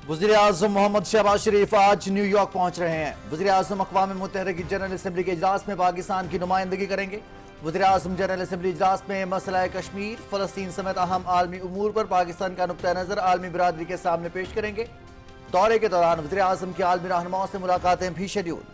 वज़ीर-ए-आज़म मोहम्मद शहबाज शरीफ आज new York पहुंच रहे हैं। वज़ीर-ए-आज़म अक़वाम मुत्तहिदा की जनरल असम्बली के इजलास में पाकिस्तान की नुमाइंदगी करेंगे। वज़ीर-ए-आज़म जनरल असम्बली इजलास में मसला कश्मीर, फ़लस्तीन समेत अहम आलमी उमूर पर पाकिस्तान का नुक्ता नज़र आलमी बिरादरी के सामने पेश करेंगे। दौरे के दौरान वज़ीर-ए-आज़म की आलमी रहनुमाओं से मुलाकातें भी शेड्यूल।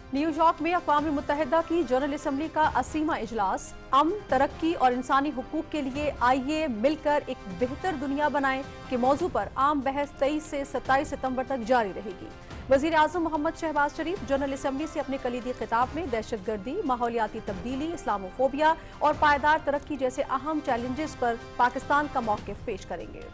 न्यूयॉर्क में अक़वाम मुत्तहिदा की जनरल असम्बली का 80वां इजलास अमन, तरक्की और इंसानी हुकूक के लिए आइए मिलकर एक बेहतर दुनिया बनाएं के मौजू पर आम बहस 23 से 27 सितंबर तक जारी रहेगी। वज़ीर-ए-आज़म मोहम्मद शहबाज शरीफ जनरल असम्बली से अपने कलीदी खिताब में दहशतगर्दी, माहौलियाती तब्दीली, इस्लामोफोबिया और पायदार तरक्की जैसे अहम चैलेंजेस पर पाकिस्तान का मौक़िफ़ पेश करेंगे।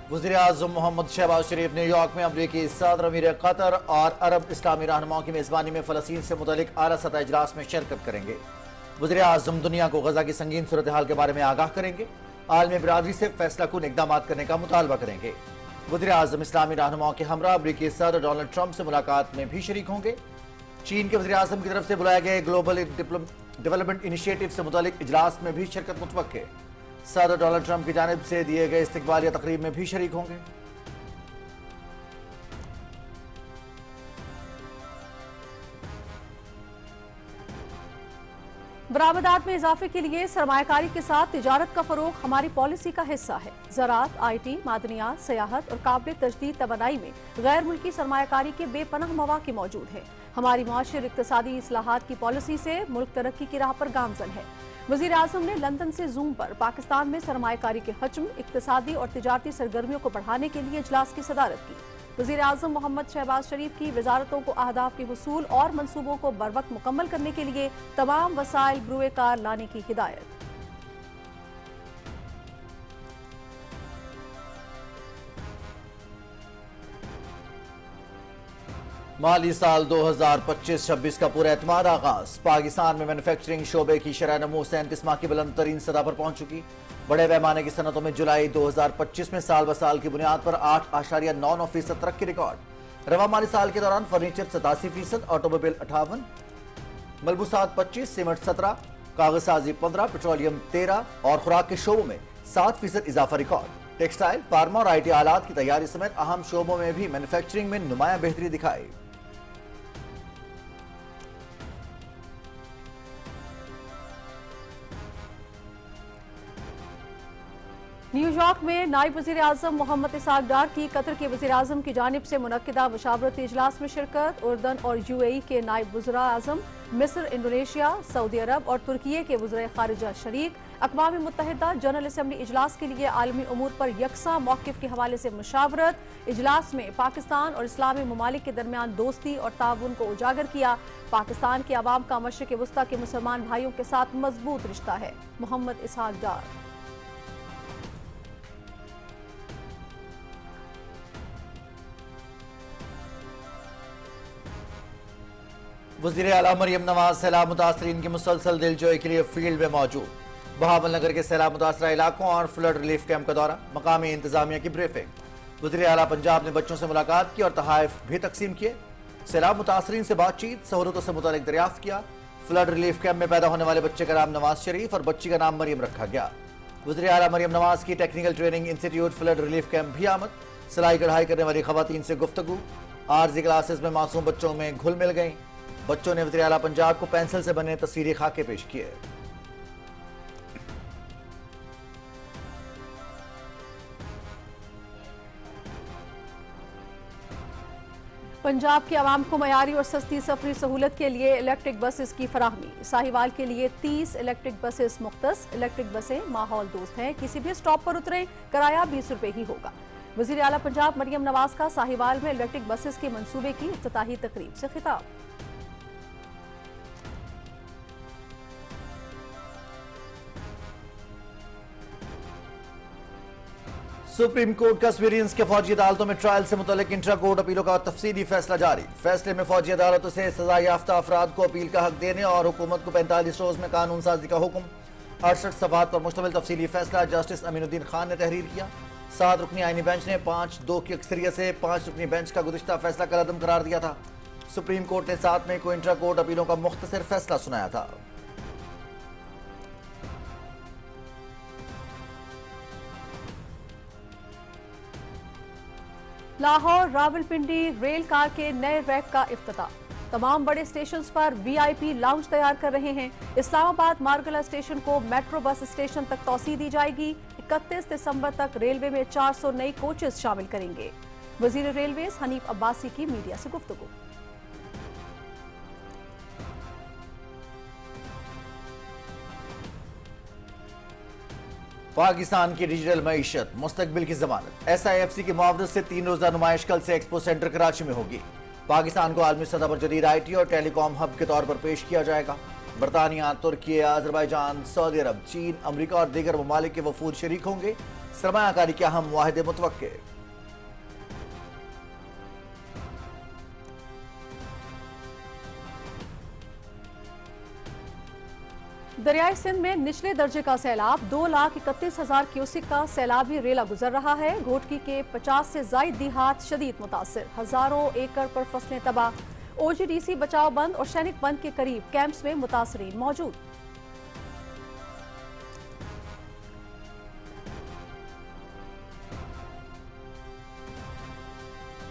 वज़ीर-ए-आज़म मोहम्मद शहबाज शरीफ न्यूयॉर्क में अमरीकी सदर, अमीर कतर और अरब इस्लामी रहनुमाओं की मेज़बानी में फ़लस्तीन से मुतल्लिक आला सतह इजलास में शिरकत करेंगे। वज़ीर-ए-आज़म दुनिया को गज़ा की संगीन सूरत हाल के बारे में आगाह करेंगे। आलमी बिरादरी से फैसला कुन इक़दाम करने का मुतालबा करेंगे। वज़ीर-ए-आज़म इस्लामी रहनुमाओं के हमरा अमरीकी सदर डोनाल्ड ट्रंप से मुलाकात में भी शरीक होंगे। चीन के वज़ीर-ए-आज़म की तरफ से बुलाए गए ग्लोबल डेवलपमेंट इनिशिएटिव से मुतल्लिक इजलास में भी शिरकत मुतवक्के। सदर डोनाल्ड ट्रंप की जानिब से दिए गए इस्तकबालिया तकरीब में भी शरीक होंगे। बरामदात में इजाफे के लिए सरमायाकारी के साथ तिजारत का फरोग हमारी पॉलिसी का हिस्सा है। ज़राअत, IT, मादनियात, सयाहत और काबिल तजदीद तवानाई में गैर मुल्की सरमायाकारी के बेपनाह मौाक़े मौजूद हैं। हमारी मुआशर इक़्तिसादी इस्लाहात की पॉलिसी से मुल्क तरक्की की राह पर गामज़न है। वज़ीर-ए-आज़म ने लंदन से जूम पर पाकिस्तान में सरमायाकारी के हजम, इक़्तिसादी और तिजारती सरगर्मियों को बढ़ाने के लिए इजलास की सदारत की। वज़ीर-ए-आज़म मोहम्मद शहबाज शरीफ की वज़ारतों को अहदाफ के हुसूल और मंसूबों को बरवक्त मुकम्मल करने के लिए तमाम वसाइल ब्रुए कार लाने की हिदायत। माली साल 2025-26 का पूरा एतमाद आगाज। पाकिस्तान में मैन्युफैक्चरिंग शोबे की शरह नमू 37 माह की बुलंद तरीन सतह पर पहुंच चुकी। बड़े पैमाने की सनतों में जुलाई 2025 में साल ब साल की बुनियाद पर 8.9% तरक्की रिकॉर्ड। रवा माली साल के दौरान फर्नीचर 87%, ऑटोमोबाइल 58%, मलबूसात 25%, सीमेंट 17%, कागजसाजी 15%, पेट्रोलियम 13% और खुराक के शोबों में 7% इजाफा रिकॉर्ड। टेक्सटाइल, फार्मा और IT आलात की तैयारी समेत अहम शोबों में भी मैन्युफैक्चरिंग में नुमाया बेहतरी दिखाई। न्यूयॉर्क में नायब वज़ीर-ए-आज़म मोहम्मद इसहाक डार की कतर के वज़ीर-ए-आज़म की जानिब से मुनक्किदा मुशावरती इजलास में शिरकत। उर्दन और UAE के नायब वज़ीर-ए-आज़म, मिस्र, इंडोनेशिया, सऊदी अरब और तुर्की के वज़ीर ख़ारिजा शरीक। अक़वाम मुत्तहिदा जनरल असम्बली इजलास के लिए आलमी उमूर पर यकसा मौक़िफ़ के हवाले से मुशावरत। इजलास में पाकिस्तान और इस्लामी ममालिक के दरमियान दोस्ती और ताउन को उजागर किया। पाकिस्तान के अवाम का मशरिक़ वस्ता के मुसलमान भाइयों के साथ मजबूत रिश्ता है। मोहम्मद इसहाक डार। वज़ीर आला मरियम नवाज सैलाब मुतासरीन की मुसलसल दिलजोई के लिए फील्ड में मौजूद। बहावल नगर के सैलाब मुतासरा इलाकों और फ्लड रिलीफ कैंप का दौरा, मकामी इंतजामिया की ब्रीफिंग। वज़ीर आला पंजाब ने बच्चों से मुलाकात की और तहाइफ भी तकसीम किए। सैलाब मुतासरीन से बातचीत, सहूलतों से मुतालिक दरियाफ्त किया। फ्लड रिलीफ कैंप में पैदा होने वाले बच्चे का नाम नवाज शरीफ और बच्ची का नाम मरियम रखा गया। वज़ीर आला मरियम नवाज की technical training institute flood relief camp भी आमद। सिलाई कढ़ाई करने वाली खवातीन से गुफ्तगू। आरजी क्लासेस में मासूम बच्चों में घुल मिल गई। बच्चों ने वज़ीर आला पंजाब को पेंसिल से बने तस्वीरी खाके पेश किए। पंजाब के अवाम को मयारी और सस्ती सफरी सहूलत के लिए इलेक्ट्रिक बसेस की फराहमी। साहिवाल के लिए 30 इलेक्ट्रिक बसेस मुख्तस। इलेक्ट्रिक बसें माहौल दोस्त हैं, किसी भी स्टॉप पर उतरें, किराया 20 रुपए ही होगा। वज़ीर आला पंजाब मरियम नवाज का साहिवाल में इलेक्ट्रिक बसेस के मंसूबे की इफ्तिताही तकरीब से खिताब। सुप्रीम कोर्ट का एक्सपीरियंस के फौजी अदालतों में ट्रायल से मुतल्लिक इंट्रा कोर्ट अपीलों का तफसीली फैसला जारी। फैसले में फौजी अदालतों से सजा याफ्ता अफराद को अपील का हक देने और हुकूमत को 45 रोज में कानून साजी का हुक्म। 68 सफ़हात पर मुश्तमिल तफसीली फैसला जस्टिस अमीनुद्दीन खान ने तहरीर किया। 7 रुकनी आईनी बेंच ने 5-2 की अक्सरियत से 5 रुकनी बेंच का गुज़िश्ता फैसला कलअदम करार दिया था। सुप्रीम कोर्ट ने 7 मई को इंट्रा कोर्ट अपीलों का मुख्तसर फैसला सुनाया था। लाहौर रावलपिंडी रेल कार के नए रैक का इफ्तिताह। तमाम बड़े स्टेशंस पर वीआईपी लाउंज तैयार कर रहे हैं। इस्लामाबाद मारगला स्टेशन को मेट्रो बस स्टेशन तक तौसीह दी जाएगी। 31 दिसंबर तक रेलवे में 400 नई कोचेस शामिल करेंगे। वजीर रेलवे हनीफ अब्बासी की मीडिया से गुफ्तगू। पाकिस्तान की डिजिटल मईशत मुस्तकबिल की जमानत। SIFC की मुआवनत से 3 रोजा नुमाइश कल से एक्सपो सेंटर कराची में होगी। पाकिस्तान को आलमी सतह पर जदीद IT और टेलीकॉम हब के तौर पर पेश किया जाएगा। बरतानिया, तुर्की, अजरबैजान, सऊदी अरब, चीन, अमरीका और दीगर ममालिक के वफूद शरीक होंगे। सरमायाकारी के अहम मुआहदे मुतवक्के। दरियाई सिंध में निचले दर्जे का सैलाब। 2,31,000 क्यूसिक का सैलाबी रेला गुजर रहा है। घोटकी के 50 से जायद देहात शदीद मुतासिर। हजारों एकड़ पर फसलें तबाह। OGDC बचाव बंद और सैनिक बंद के करीब कैंप्स में मुतासरीन मौजूद।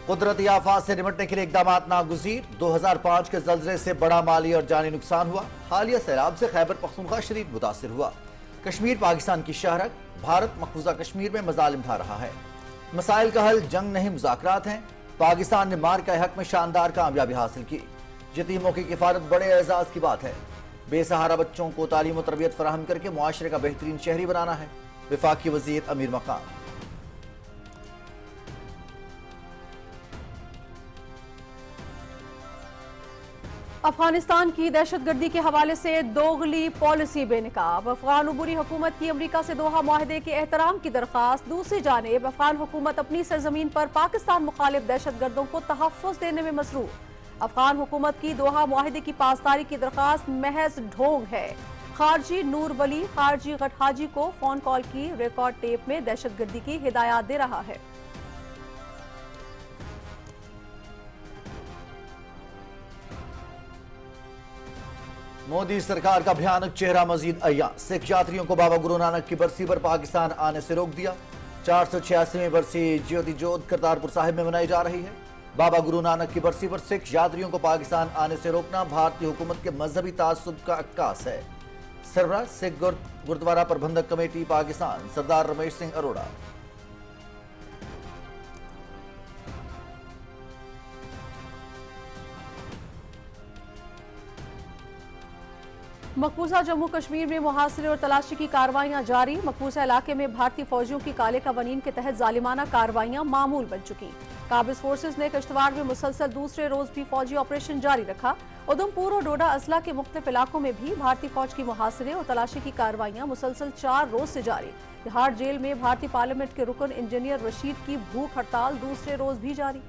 कुदरती आफात से निपटने के लिए इकदाम नागुज़ीर। 2005 के जल्जले से बड़ा माली और जानी नुकसान हुआ। हालिया सैलाब से खैबर पख्तूनख्वा शदीद मुतासिर हुआ। कश्मीर पाकिस्तान की शहरक। भारत मकबूजा कश्मीर में मजालिम ढा रहा है। मसाइल का हल जंग नहीं मुज़ाकरात हैं। पाकिस्तान ने मार का हक में शानदार कामयाबी हासिल की। यतीमों की किफारत बड़े एजाज की बात है। बेसहारा बच्चों को तालीम और तरबियत फराहम करके मुआशरे का बेहतरीन शहरी बनाना है। वफाकी वजीर अमीर मकाम। अफगानिस्तान की दहशतगर्दी के हवाले से दोगली पॉलिसी बेनकाब। अफगान अबूरी हुकूमत की अमरीका से दोहा मुआहदे के एहतराम की दरख्वास्त। दूसरी जानिब अफगान हुकूमत अपनी सरजमीन पर पाकिस्तान मुखालिफ दहशतगर्दों को तहफ़्फ़ुज़ देने में मसरूफ। अफगान हुकूमत की दोहा मुआहदे की पासदारी की दरख्वास्त महज ढोंग है। खारजी नूर वली खारजी गटहाजी को फोन कॉल की रिकॉर्ड टेप में दहशतगर्दी की हिदायत दे रहा है। मोदी सरकार का भयानक चेहरा मजीद अय्या। सिख यात्रियों को बाबा गुरु नानक की बरसी पर पाकिस्तान आने से रोक दिया। 486वीं बरसी ज्योति जोत करतारपुर साहिब में मनाई जा रही है। बाबा गुरु नानक की बरसी पर सिख यात्रियों को पाकिस्तान आने से रोकना भारतीय हुकूमत के मजहबी तासुब का अक्कास है। सरबराह सिख गुरुद्वारा प्रबंधक कमेटी पाकिस्तान सरदार रमेश सिंह अरोड़ा। मकबूजा जम्मू कश्मीर में मुहासरे और तलाशी की कार्रवाइयां जारी। मकबूजा इलाके में भारतीय फौजियों की काले कवानीन के तहत जालिमाना कार्रवाइयां मामूल बन चुकी। काबिज फोर्सेज ने किश्तवाड़ में मुसलसल दूसरे रोज भी फौजी ऑपरेशन जारी रखा। उधमपुर और डोडा अजला के मुख्तलिफ इलाकों में भी भारतीय फौज की मुहासरे और तलाशी की कार्रवाइयां मुसलसल 4 रोज से जारी। तिहाड़ जेल में भारतीय पार्लियामेंट के रुकन इंजीनियर रशीद की भूख हड़ताल दूसरे रोज भी जारी।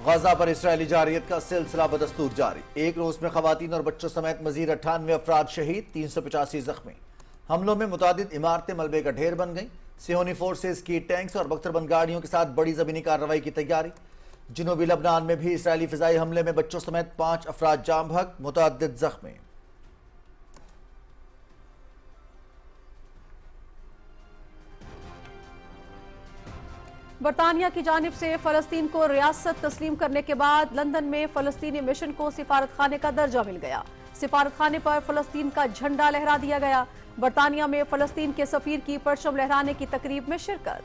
गजा पर इसराइली जारियत का सिलसिला बदस्तूर जारी। एक रोज में खवातीन और बच्चों समेत मजीद 98 अफराद शहीद, 385 जख्मी। हमलों में मुतादिद इमारतें मलबे का ढेर बन गईं। सियोनी फोर्सेज की टैंक्स और बख्तरबंद गाड़ियों के साथ बड़ी जमीनी कार्रवाई की तैयारी। जनूबी लबनान में भी इसराइली फिजाई हमले में बच्चों समेत 5 अफराद जाम बहक, मुतादिद जख्मी। बरतानिया की जानिब से फलस्तीन को रियासत तस्लीम करने के बाद लंदन में फलस्तीनी मिशन को सिफारत खाने का दर्जा मिल गया। सिफारत खाने पर फलस्तीन का झंडा लहरा दिया गया। बरतानिया में फलस्तीन के सफीर की परचम लहराने की तकरीब में शिरकत।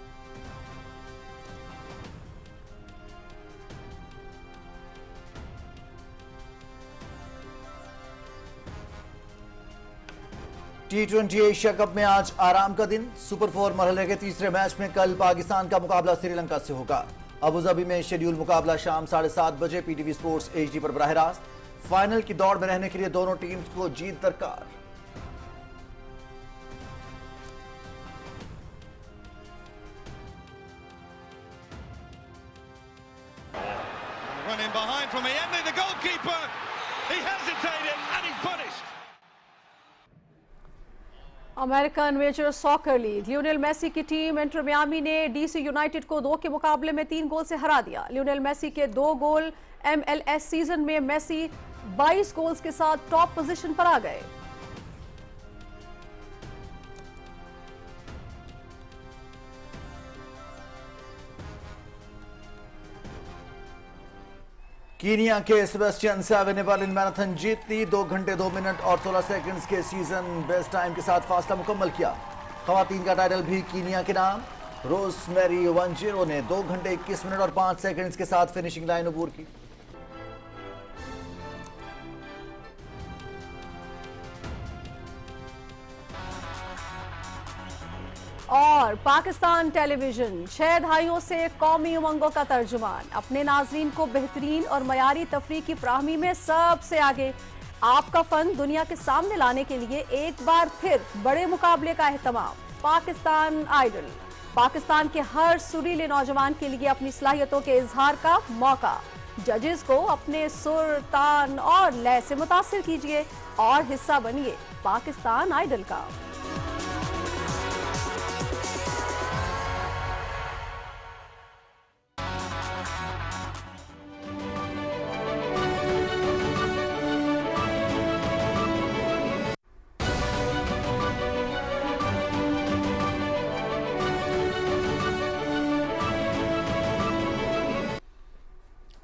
T20 एशिया कप में आज आराम का दिन। सुपर 4 मरहले के तीसरे मैच में कल पाकिस्तान का मुकाबला श्रीलंका से होगा। अबुधाबी में शेड्यूल मुकाबला शाम 7:30 बजे PTV स्पोर्ट्स HD पर बराह रास्त। फाइनल की दौड़ में रहने के लिए दोनों टीम्स को जीत दरकार। Running behind from Miami, the goalkeeper. He held him and he's punished. American major soccer league Lionel Messi की टीम इंटर मियामी ने डीसी यूनाइटेड को 2 के मुकाबले में 3 गोल से हरा दिया। लियोनेल मेसी के 2 गोल MLS सीजन में मेसी 22 गोल्स के साथ टॉप पोजीशन पर आ गए। कीनिया के सेबेस्टियन सावे ने बर्लिन मैराथन जीत ली। 2 घंटे 2 मिनट और 16 सेकंड्स के सीजन बेस्ट टाइम के साथ फासला मुकम्मल किया। खवातीन का टाइटल भी कीनिया के नाम। रोजमेरी वंजिरो ने 2 घंटे 21 मिनट और 5 सेकंड्स के साथ फिनिशिंग लाइन अबूर की। और पाकिस्तान टेलीविजन 6 दहाइयों से कौमी उमंगों का तर्जुमान, अपने नाजरीन को बेहतरीन और मयारी तफरीह की फ्राहमी में सबसे आगे। आपका फन दुनिया के सामने लाने के लिए एक बार फिर बड़े मुकाबले का एहतमाम। पाकिस्तान आइडल, पाकिस्तान के हर सुरीले नौजवान के लिए अपनी सलाहियतों के इजहार का मौका। जजेस को अपने सुर, तान और लय से मुतासिर कीजिए और हिस्सा बनिए पाकिस्तान आइडल का।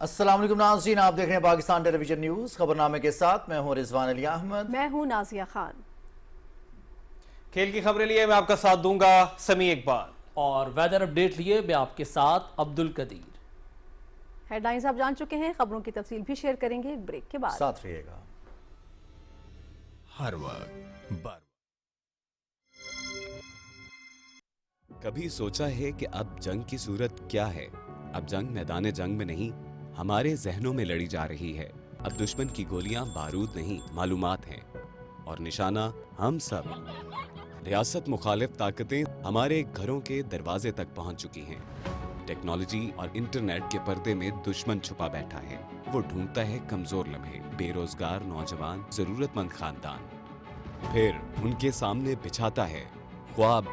अस्सलाम वालेकुम नाज़रीन, आप देख रहे हैं पाकिस्तान टेलीविजन न्यूज। खबरनामे के साथ मैं हूं रिजवान अली अहमद। मैं हूं नाजिया खान। खेल की खबरें लिए मैं आपका साथ दूंगा समी इकबाल, और वेदर अपडेट लिए मैं आपके साथ अब्दुल कदीर। हेडलाइंस आप जान चुके हैं, खबरों की तफसील भी शेयर करेंगे एक ब्रेक के बाद। साथ रहिएगा। हर वक्त बार कभी सोचा है कि अब जंग की सूरत क्या है? अब जंग मैदान जंग में नहीं, हमारे जहनों में लड़ी जा रही है। अब दुश्मन की गोलियां बारूद नहीं, मालूमात हैं, और निशाना हम सब। रियासत मुखालिफ ताकतें हमारे घरों के दरवाजे तक पहुंच चुकी हैं। टेक्नोलॉजी और इंटरनेट के पर्दे में दुश्मन छुपा बैठा है। वो ढूंढता है कमजोर लम्हे, बेरोजगार नौजवान, जरूरतमंद खानदान। फिर उनके सामने बिछाता है ख्वाब,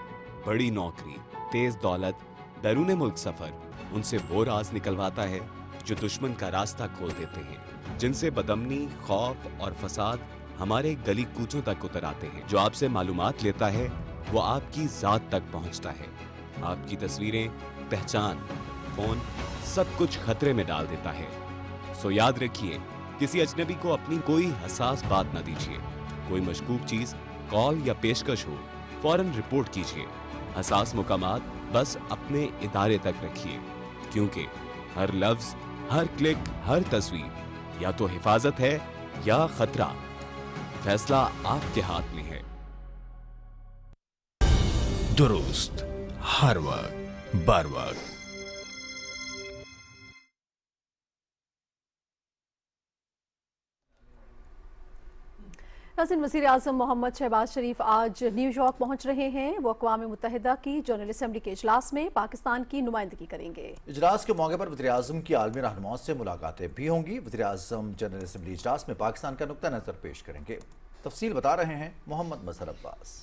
बड़ी नौकरी, तेज दौलत, बैरून मुल्क सफर। उनसे वो राज निकलवाता है जो दुश्मन का रास्ता खोल देते हैं, जिनसे बदमनी, खौफ और फसाद हमारे गली कूचों तक उतर आते हैं। जो आपसे मालूमात लेता है वो आपकी जात तक पहुंचता है। आपकी तस्वीरें, पहचान, फोन, सब कुछ खतरे में डाल देता है। सो याद रखिए, किसी अजनबी को अपनी कोई हसास बात न दीजिए। कोई मशकूक चीज, कॉल या पेशकश हो, फौरन रिपोर्ट कीजिए। हसास मुकामात बस अपने इदारे तक रखिए, क्योंकि हर लफ्ज, हर क्लिक, हर तस्वीर या तो हिफाजत है या खतरा। फैसला आपके हाथ में है। दुरुस्त, हर वक्त बार वक्त। नाज़रीन, वज़ीर आज़म मोहम्मद शहबाज शरीफ आज न्यूयॉर्क पहुंच रहे हैं। वो अक़वाम मुत्तहिदा की जनरल असम्बली के इजलास में पाकिस्तान की नुमाइंदगी करेंगे। इजलास के मौके पर वज़ीर आज़म की आलमी रहनुमाओं से मुलाकातें भी होंगी। वज़ीर आज़म जनरल असम्बली इजलास में पाकिस्तान का नुक्ता नज़र पेश करेंगे। तफसील बता रहे हैं मोहम्मद मज़हर अब्बास।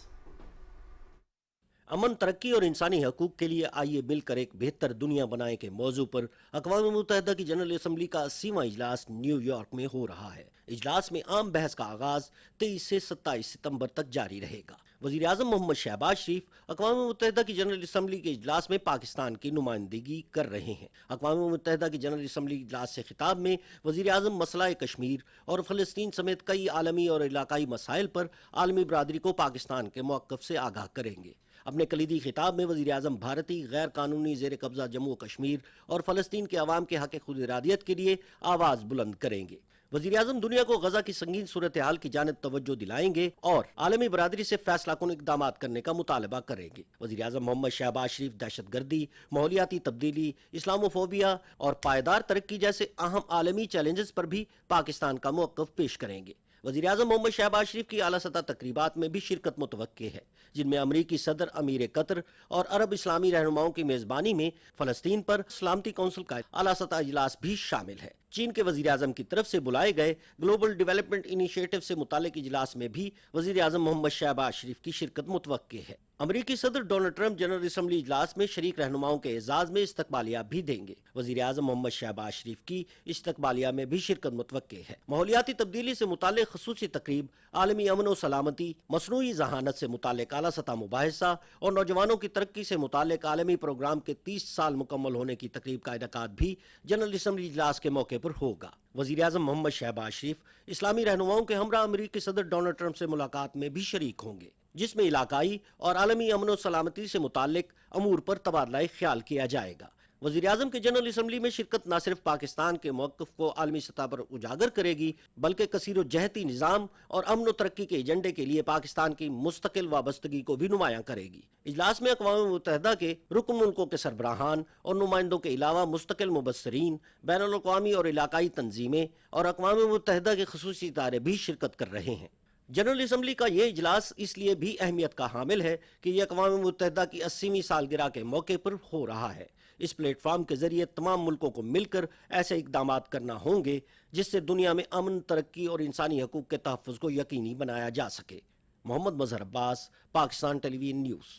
अमन, तरक्की और इंसानी हकूक़ के लिए आइए मिलकर एक बेहतर दुनिया बनाएं के मौजू पर अक़वाम मुत्तहिदा की जनरल असम्बली का 80वां इजलास न्यूयॉर्क में हो रहा है। इजलास में आम बहस का आगाज 23 से 27 सितंबर तक जारी रहेगा। वज़ीर आज़म मोहम्मद शहबाज शरीफ अक़वाम मुत्तहिदा की जनरल असम्बली के इजलास में पाकिस्तान की नुमाइंदगी कर रहे हैं। अक़वाम मुत्तहिदा की जनरल असम्बली इजलास से खिताब में वज़ीर आज़म मसला कश्मीर और फ़लस्तीन समेत कई आलमी और इलाकाई मसाइल पर आलमी बरादरी को पाकिस्तान के मौक़िफ़ से आगाह करेंगे। अपने कलीदी खिताब में वज़ीर आज़म भारतीय गैर कानूनी ज़ेर कब्ज़ा जम्मू कश्मीर और फ़लस्तीन के अवाम के हक़ खुद इरादियत के लिए आवाज़ बुलंद करेंगे। वज़ीर आज़म दुनिया को गजा की संगीन सूरत हाल की जानिब तवज्जो दिलाएंगे और आलमी बरादरी से फैसला कुन इक़दाम करने का मुतालबा करेंगे। वज़ीर आज़म मोहम्मद शहबाज शरीफ दहशत गर्दी, माहौलियाती तब्दीली, इस्लामोफोबिया और पायदार तरक्की जैसे अहम आलमी चैलेंजेस पर भी पाकिस्तान का मौक़िफ़ पेश करेंगे। वज़ीर आज़म मोहम्मद शहबाज शरीफ की आला सतह तकरीबात में भी शिरकत मुतवक्के है, जिनमें अमरीकी सदर अमीर कतर और अरब इस्लामी रहनुमाओं की मेज़बानी में फ़लस्तीन पर सलामती कौंसिल का आला सतह इजलास भी शामिल है। चीन के वजीर आजम की तरफ से बुलाए गए ग्लोबल डेवलपमेंट इनिशिएटिव से मुतालिक इजलास में भी वजीर आजम मोहम्मद शहबाज शरीफ की शिरकत मुतवक्के है। अमरीकी सदर डोनाल्ड ट्रंप जनरल असम्बली इजलास में शरीक रहनुमाओं के एजाज में इस्तकबालिया भी देंगे। वजीर आजम मोहम्मद शहबाज शरीफ की इस्तकबालिया में भी शिरकत मुतवक्के है। माहौलियाती तब्दीली से मुतालिक खसूसी तकरीब, आलमी अमन और सलामती, मसनूई जहानत से मुतालिक आला सतह मुबाहिसा और नौजवानों की तरक्की से मुतालिक आलमी प्रोग्राम के 30 साल मुकम्मल होने की तकरीब का इनेकाद भी जनरल असम्बली इजलास के मौके पर होगा। वजीर आजम मोहम्मद शहबाज शरीफ इस्लामी रहनुमाओं के हमरा अमरीकी सदर डोनाल्ड ट्रंप से मुलाकात में भी शरीक होंगे, जिसमें इलाकाई और आलमी अमन और सलामती से मुतालिक अमूर पर तबादला ख्याल किया जाएगा। वजीर आजम के जनरल असम्बली में शिरकत न सिर्फ पाकिस्तान के मौक़िफ़ को आलमी सतह पर उजागर करेगी, बल्कि कसीर जहती निज़ाम और अमन व तरक्की के एजेंडे के लिए पाकिस्तान की मुस्तकिल वाबस्तगी को भी नुमायां करेगी। इजलास में अक़वाम मुत्तहिदा के रुकन मुल्कों के सरबराहान और नुमाइंदों के अलावा मुस्तकिल मुबस्सरीन, बैनुल अक़वामी और इलाकाई तंजीमें और अक़वाम मुत्तहिदा के ख़ुसूसी इदारे भी शिरकत कर रहे हैं। जनरल असम्बली का ये इजलास इसलिए भी अहमियत का हामिल है कि यह अक़वाम मुत्तहिदा की 80वीं सालगिरह के मौके पर हो रहा है। इस प्लेटफॉर्म के जरिए तमाम मुल्कों को मिलकर ऐसे इक़दामात करना होंगे जिससे दुनिया में अमन, तरक्की और इंसानी हकूक़ के तहफ़्फ़ुज़ को यकीनी बनाया जा सके। Mohammad Mazhar Abbas, Pakistan television news.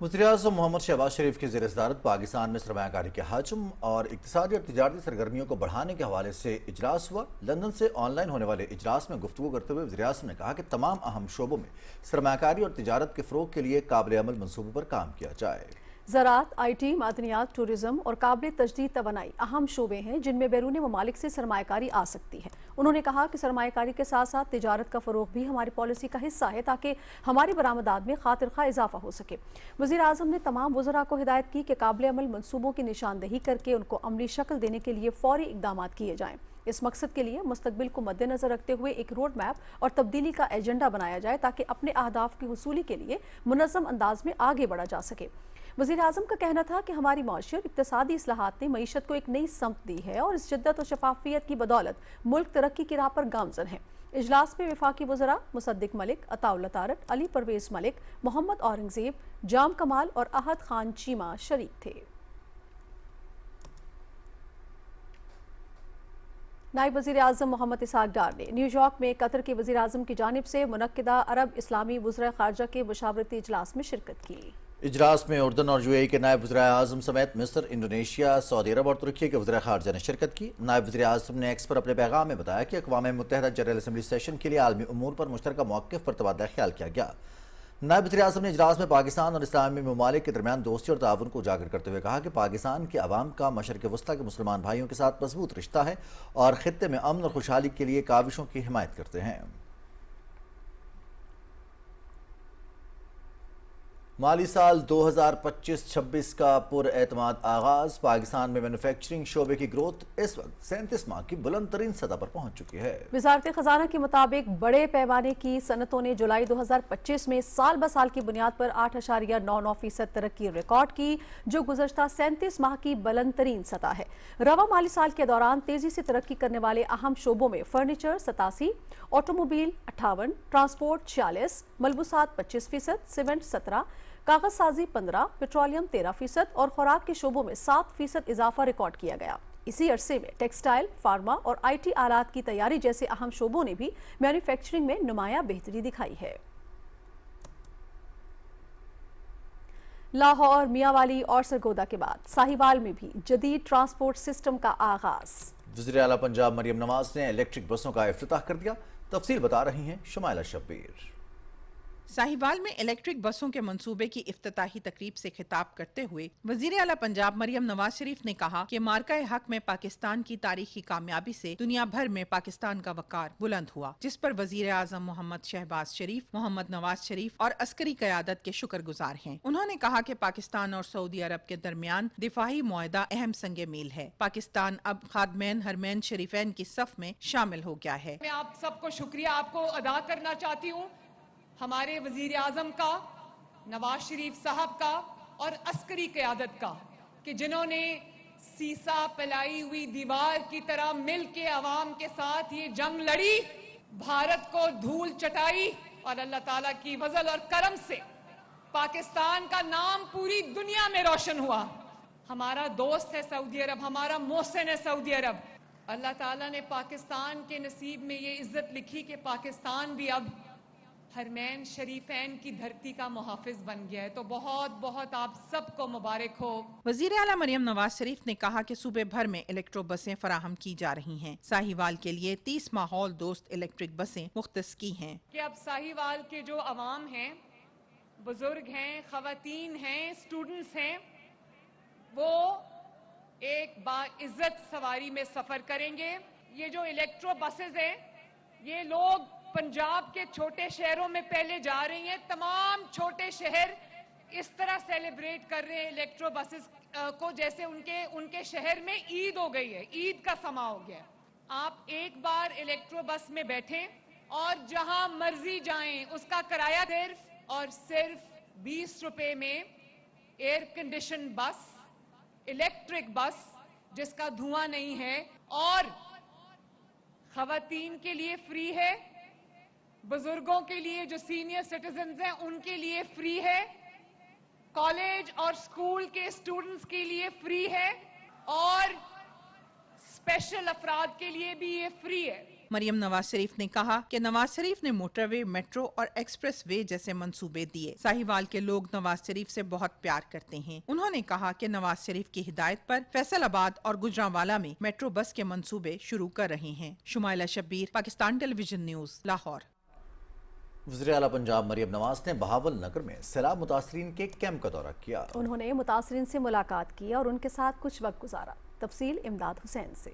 वज़ीर-ए-आज़म मोहम्मद शहबाज शरीफ की ज़ेर सदारत पाकिस्तान में सरमायाकारी के हजम और इक़्तिसादी और तिजारती सरगर्मियों को बढ़ाने के हवाले से इजलास हुआ। लंदन से ऑनलाइन होने वाले इजलास में गुफ्तगू करते हुए वज़ीर-ए-आज़म ने कहा कि तमाम अहम शोबों में सरमायाकारी और तिजारत के फ़रोग़ के लिए काबिल अमल मनसूबों पर काम किया जाए। ज़राअत, IT, मादनियात, टूरिज़्म और काबिल तजदीद तवानाई अहम शोबे हैं जिनमें बैरूनी ममालिक से सरमायाकारी आ सकती है। उन्होंने कहा कि सरमायाकारी के साथ साथ तिजारत का फ़रोग़ भी हमारी पॉलिसी का हिस्सा है ताकि हमारी बरामदात में खातिर खा इजाफा हो सके। वज़ीर आज़म ने तमाम वज़रा को हिदायत की कि काबिल अमल मनसूबों की निशानदही करके उनको अमली शक्ल देने के लिए फ़ौरी इक़दामात किए जाएँ। इस मकसद के लिए मुस्तकबिल को मद्देनजर रखते हुए एक रोड मैप और तब्दीली का एजेंडा बनाया जाए ताकि अपने अहदाफ की हुसूली के लिए मुनज़्ज़म अंदाज में आगे बढ़ा जा सके। वज़ीर आज़म का कहना था कि हमारी मौशियत इक़्तिसादी इस्लाहात ने मईशत को एक नई समत दी है और इस जिद्दत और शफाफियत की बदौलत मुल्क तरक्की की राह पर गामज़न है। इजलास में वफाकी वज़रा मुसद्दिक मलिक, अताउल्लाह तारक, अली परवेज़ मलिक, मोहम्मद औरंगज़ेब, जाम कमाल और अहद खान चीमा शरीक थे। नायब वज़ीर आज़म मोहम्मद इसहाक़ डार ने न्यूयॉर्क में कतर के वज़ीर आज़म की जानिब से मुनक्किदा अरब इस्लामी वज़रा ख़ारजा के मुशावरती इजलास में शिरकत की। इजलास में उर्दन और UAE के नायब वज़ीर आज़म समेत मिस्र, इंडोनेशिया, सऊदी अरब और तुर्की के वज़ीर ख़ारजा ने शिरकत की। नायब वज़ीर आज़म ने एक्स पर अपने पैगाम में बताया कि अक़वाम मुत्तहिदा जनरल असम्बली सेशन के लिए आलमी उमूर पर मुश्तरका मौक़िफ़ पर तबादला ख्याल किया गया। नायब वज़ीर आज़म ने इजलास में पाकिस्तान और इस्लामी ममालिक के दरमियान दोस्ती और ताउन को उजागर करते हुए कहा कि पाकिस्तान के अवाम का मशरक़ वस्ता के मुसलमान भाइयों के साथ मजबूत रिश्ता है और ख़ित्ते में अमन और खुशहाली के लिए काविशों की हिमायत करते हैं। माली साल 2025-26 का पुरएतमाद आगाज। पाकिस्तान में मैन्युफैक्चरिंग शोबे की ग्रोथ इस वक्त 37 माह की बुलंद तरीन सतह पर पहुंच चुकी है। वज़ारत ख़ज़ाना के मुताबिक बड़े पैमाने की सनतों ने जुलाई 2025 में साल ब साल की बुनियाद पर 8.99% तरक्की रिकॉर्ड की, जो गुज़श्ता 37 माह की बुलंद तरीन सतह है। रवा माली साल के दौरान तेजी से तरक्की करने वाले अहम शोबों में फर्नीचर 87, ऑटोमोबाइल 58, ट्रांसपोर्ट 46, मलबूसात 25%, सीमेंट 17, कागज साजी 15, पेट्रोलियम 13% और खुराक के शोबों में 7% इजाफा रिकॉर्ड किया गया। इसी अरसे में टेक्सटाइल, फार्मा और IT आलात की तैयारी जैसे अहम शोबों ने भी मैन्युफैक्चरिंग में नुमाया बेहतरी दिखाई है। लाहौर, मियांवाली और सरगोदा के बाद साहिवाल में भी जदीद ट्रांसपोर्ट सिस्टम का आगाज। वज़ीर आला पंजाब मरियम नवाज ने इलेक्ट्रिक बसों का इफ्तिताह कर दिया। तफसील बता रही हैं शुमाइला शब्बीर। साहिवाल में इलेक्ट्रिक बसों के मंसूबे की इफ्तिताही तकरीब से खिताब करते हुए वज़ीर आला पंजाब मरियम नवाज शरीफ ने कहा कि मार्का हक में पाकिस्तान की तारीखी कामयाबी से दुनिया भर में पाकिस्तान का वकार बुलंद हुआ, जिस पर वज़ीर आज़म मोहम्मद शहबाज शरीफ, मोहम्मद नवाज शरीफ और अस्करी क़यादत के शुक्रगुजार हैं। उन्होंने कहा कि पाकिस्तान और सऊदी अरब के दरमियान दिफाही मुआहदा अहम संगे मील है। पाकिस्तान अब खादमैन हरमैन शरीफैन की सफ में शामिल हो गया है। मैं आप सबको शुक्रिया आपको अदा करना चाहती हूँ, हमारे वजीर आजम का, नवाज शरीफ साहब का और अस्करी क़यादत का, कि जिन्होंने सीसा फैलाई हुई दीवार की तरह मिल के अवाम के साथ ये जंग लड़ी, भारत को धूल चटाई और अल्लाह ताला की फजल और करम से पाकिस्तान का नाम पूरी दुनिया में रोशन हुआ। हमारा दोस्त है सऊदी अरब, हमारा मोहसिन है सऊदी अरब। अल्लाह ताला ने पाकिस्तान के नसीब में ये इज्जत लिखी कि पाकिस्तान भी अब हरमैन शरीफैन की धरती का मुहाफिज बन गया है। तो बहुत बहुत आप सबको मुबारक हो। वजीर आला मरियम नवाज शरीफ ने कहा कि सूबे भर में इलेक्ट्रो बसें फराहम की जा रही हैं। साहिवाल के लिए 30 माहौल दोस्त इलेक्ट्रिक बसें मुख्तस की हैं। कि अब साहिवाल के जो अवाम हैं, बुजुर्ग हैं, खवातीन हैं, स्टूडेंट्स हैं, वो एक बाइज्जत सवारी में सफर करेंगे। ये जो इलेक्ट्रो बसेस हैं, ये लोग पंजाब के छोटे शहरों में पहले जा रही हैं। तमाम छोटे शहर इस तरह सेलिब्रेट कर रहे हैं इलेक्ट्रो बसेस को जैसे उनके शहर में ईद हो गई है, ईद का समा हो गया। आप एक बार इलेक्ट्रो बस में बैठें और जहां मर्जी जाएं, उसका किराया सिर्फ 20 रुपए में एयर कंडीशन बस, इलेक्ट्रिक बस जिसका धुआं नहीं है, और खवातीन के लिए फ्री है, बुजुर्गों के लिए जो सीनियर सिटीजन्स हैं उनके लिए फ्री है, कॉलेज और स्कूल के स्टूडेंट्स के लिए फ्री है, और स्पेशल अफराद के लिए भी ये फ्री है। मरियम नवाज शरीफ ने कहा कि नवाज शरीफ ने मोटरवे, मेट्रो और एक्सप्रेस वे जैसे मंसूबे दिए। साहिवाल के लोग नवाज शरीफ से बहुत प्यार करते हैं। उन्होंने कहा कि नवाज शरीफ की हिदायत पर फैसलाबाद और गुजरांवाला में मेट्रो बस के मंसूबे शुरू कर रहे हैं। Shumaila Shabbir, Pakistan television news, Lahore. वज़ीर आला पंजाब मरियम नवाज ने बहावल नगर में सैलाब मुतासरीन के कैंप का दौरा किया। उन्होंने मुतासरीन से मुलाकात की और उनके साथ कुछ वक्त गुजारा। तफसील इमदाद हुसैन से।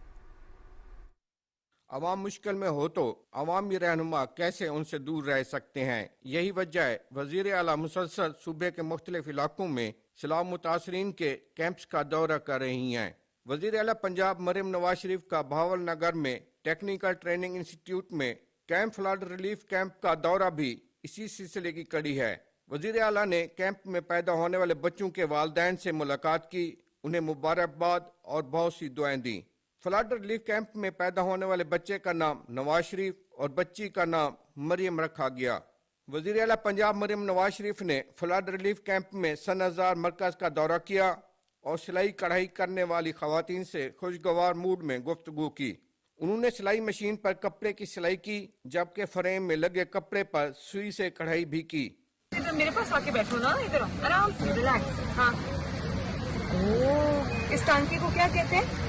अवाम मुश्किल में हो तो अवामी रहनुमा कैसे उनसे दूर रह सकते हैं। यही वजह है वज़ीर आला मुसलसल सूबे के मुख्तलिफ इलाकों में सैलाब मुतासरीन के कैंप्स का दौरा कर रही हैं। वज़ीर आला पंजाब मरियम नवाज शरीफ का बहावल नगर में टेक्निकल ट्रेनिंग इंस्टीट्यूट में कैंप फ्लड रिलीफ कैंप का दौरा भी इसी सिलसिले की कड़ी है। वज़ीर आला ने कैंप में पैदा होने वाले बच्चों के वालिदैन से मुलाकात की, उन्हें मुबारकबाद और बहुत सी दुआएं दी। फ्लड रिलीफ कैंप में पैदा होने वाले बच्चे का नाम नवाज शरीफ और बच्ची का नाम मरियम रखा गया। वज़ीर आला पंजाब मरियम नवाज शरीफ ने फ्लड रिलीफ कैंप में सनअज़ार मरकज का दौरा किया और सिलाई कढ़ाई करने वाली खवातीन से खुशगवार मूड में गुफ्तगू की। उन्होंने सिलाई मशीन पर कपड़े की सिलाई की, जबकि फ्रेम में लगे कपड़े पर सुई से कढ़ाई भी की। इधर मेरे पास आके बैठो ना, इधर आराम से रिलैक्स। हाँ, इस टांके को क्या कहते हैं?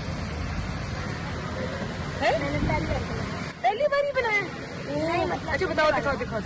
पहली बार ही बनाया? अच्छा बताओ, दिखाओ।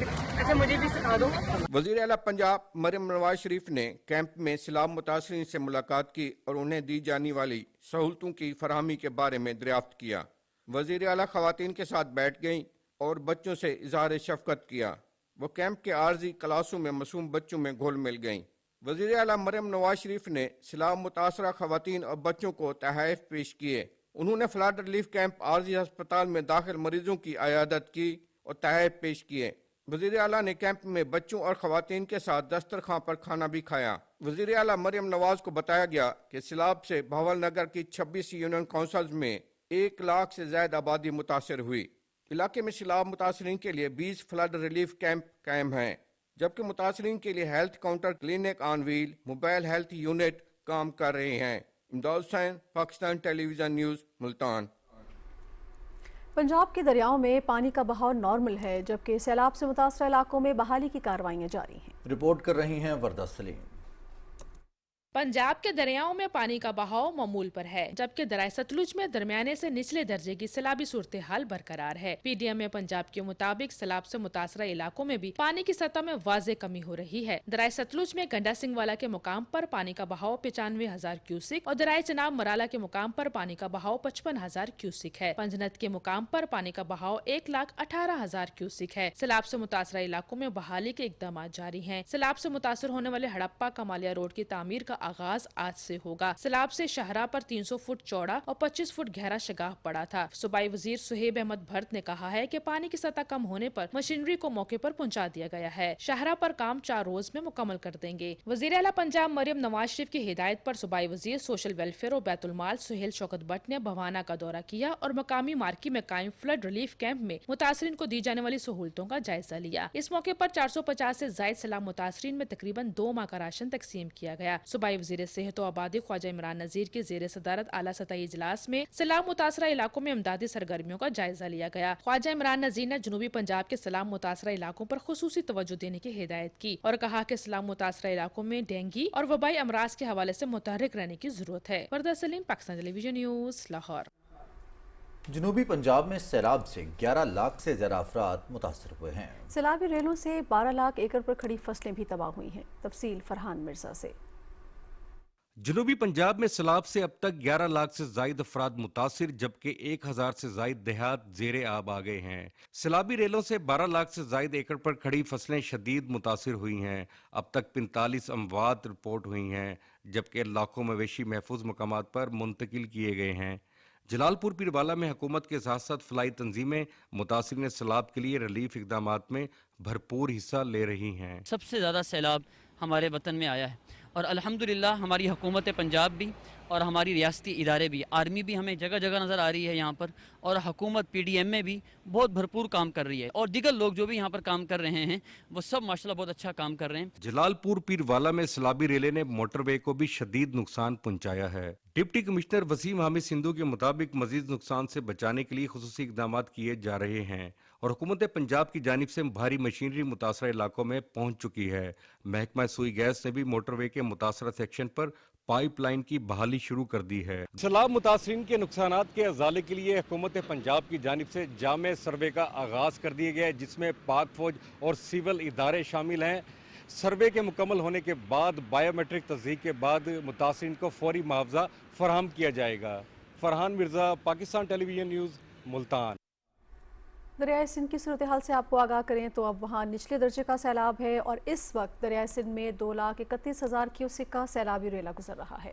अच्छा मुझे भी सिखा दो। वज़ीर आला पंजाब मरियम नवाज शरीफ ने कैंप में सैलाब मुतासरीन से मुलाकात की और उन्हें दी जाने वाली सहूलतों की फराहमी के बारे में दरियाफ्त किया। वज़ीर आला खवातीन के साथ बैठ गईं और बच्चों से इजहार शफकत किया। वो कैंप के आर्जी क्लासों में मासूम बच्चों में घुल मिल गईं। वज़ीर आला मरियम नवाज शरीफ ने सैलाब मुतासरा खवातीन और बच्चों को तहफ़ पेश किए। उन्होंने फ्लड रिलीफ कैंप आर्जी अस्पताल में दाखिल मरीजों की अयादत की और तहफ़ पेश किए। वज़ीर आला ने कैंप में बच्चों और खवातीन के साथ दस्तरखां पर खाना भी खाया। वज़ीर आला मरियम नवाज को बताया गया कि सैलाब से बहावल नगर की 26 यूनियन काउंसिल्स में 1 लाख से ज्यादा आबादी मुतासर हुई। इलाके में सैलाब मुतासरीन के लिए 20 फ्लड रिलीफ कैंप कायम हैं, जबकि मुतासरीन के लिए health counter, clinic on wheel, mobile health unit काम कर रहे हैं। इमदाद हुसैन, पाकिस्तान टेलीविजन न्यूज़, मुल्तान। पंजाब के दरियाओं में पानी का बहाव नॉर्मल है, जबकि सैलाब से मुतासर इलाकों में बहाली की कार्रवाइयां जारी हैं। रिपोर्ट कर रही हैं वरदा सलीम। पंजाब के दरियाओं में पानी का बहाव मामूल पर है, जबकि दरिया सतलुज में दरमियाने से निचले दर्जे की सैलाबी सूरत हाल बरकरार है। पीडीएम में पंजाब के मुताबिक सैलाब से मुतासरा इलाकों में भी पानी की सतह में वाज़े कमी हो रही है। दरिया सतलुज में गंडा सिंह वाला के मुकाम पर पानी का बहाव 95,000 क्यूसिक और दरिया चनाब मराला के मुकाम पर पानी का बहाव 55,000 क्यूसिक है। पंजनत के मुकाम पर पानी का बहाव 1,18,000 क्यूसिक है। सैलाब से मुतासरा इलाकों में बहाली के इकदाम जारी है। सैलाब से मुतासर होने वाले हड़प्पा कमालिया रोड की तामीर का आगाज आज से होगा। सैलाब से शाहरा पर 300 फुट चौड़ा और 25 फुट गहरा शगाफ पड़ा था। सूबाई वजीर सुहेब अहमद भर्त ने कहा है कि पानी की सतह कम होने पर मशीनरी को मौके पर पहुंचा दिया गया है। शाहरा पर काम 4 रोज में मुकम्मल कर देंगे। वजीर आला पंजाब मरियम नवाज शरीफ की हिदायत पर सूबाई वजीर सोशल वेलफेयर और बैतुल माल सुहेल शौकत भट्ट ने भवाना का दौरा किया और मकामी मार्की में कायम फ्लड रिलीफ कैंप में मुतासरीन को दी जाने वाली सहूलतों का जायजा लिया। इस मौके पर 450 से ज्यादा सैलाब मुतासरीन में तकरीबन 2 माह का राशन तकसीम किया गया। सूबाई सूबाई वज़ीर सेहत व आबादी ख्वाजा इमरान नज़ीर के ज़ेर सदारत आला सतही इजलास में सैलाब मुतासरा इलाकों में इमदादी सरगर्मियों का जायजा लिया गया। ख्वाजा इमरान नज़ीर ने जनूबी पंजाब के सैलाब मुतासरा इलाकों पर खुसूसी तवज्जो देने की हिदायत की और कहा कि सैलाब मुतासरा इलाकों में डेंगू और वबाई अमराज के हवाले से मुतहर्रिक रहने की जरूरत है। फरदा सलीम, पाकिस्तान टेलीविजन न्यूज़, लाहौर। जनूबी पंजाब में सैलाब से 11 लाख से ज्यादा अफराद मुतासर हुए हैं। सैलाबी रेलों से 12 लाख एकड़ पर खड़ी फसलें भी तबाह हुई हैं। तफसील फरहान मिर्जा से। जनूबी पंजाब में सैलाब से अब तक 11 लाख से जायद अफराद मुतासिर, जबकि 1000 से जायद देहात जेरे आब आ गए हैं। सैलाबी रेलों से 12 लाख से जायद एकड़ पर खड़ी फसलें शदीद मुतासिर हुई हैं। अब तक 45 अमवात रिपोर्ट हुई हैं, जबकि लाखों मवेशी महफूज मकामात पर मुंतकिल किए गए हैं। जलालपुर पीरवाला में हुकूमत के साथ साथ फलाई तंजीमें मुतासिरीन सैलाब के लिए रिलीफ इकदामात में भरपूर हिस्सा ले रही हैं। सबसे ज़्यादा सैलाब हमारे वतन में आया है और अल्हम्दुलिल्लाह हमारी हुकूमत पंजाब भी और हमारी रियासती इदारे भी, आर्मी भी हमें जगह जगह नज़र आ रही है यहाँ पर, और हुकूमत PDM में भी बहुत भरपूर काम कर रही है, और दीगर लोग जो भी यहाँ पर काम कर रहे हैं वो सब माशाल्लाह बहुत अच्छा काम कर रहे हैं। जलालपुर पीरवाला में सैलाबी रेले ने मोटरवे को भी शदीद नुकसान पहुँचाया है। डिप्टी कमिश्नर वसीम हामिद सिंधु के मुताबिक मजीद नुकसान से बचाने के लिए खुसूसी इकदाम किए जा रहे हैं और हुकूमत पंजाब की जानिब से भारी मशीनरी मुतासरा इलाकों में पहुँच चुकी है। महकमा सुई गैस ने भी मोटरवे के मुतासरा सेक्शन पर पाइपलाइन की बहाली शुरू कर दी है। सैलाब मुतासरीन के नुकसानात के अजाले के लिए हुकूमत पंजाब की जानिब से जामे सर्वे का आगाज कर दिया गया है, जिसमें पाक फौज और सिविल इदारे शामिल हैं। सर्वे के मुकम्मल होने के बाद बायोमेट्रिक तस्दीक के बाद मुतासरीन को फौरी मुआवजा फराहम किया जाएगा। Farhan Mirza, Pakistan television news, Multan. दरियाए सिंध की सूरत हाल से आपको आगाह करें तो अब वहाँ निचले दर्जे का सैलाब है और इस वक्त दरियाए सिंध में 2,31,000 क्यूसेक का सैलाबी रेला गुजर रहा है।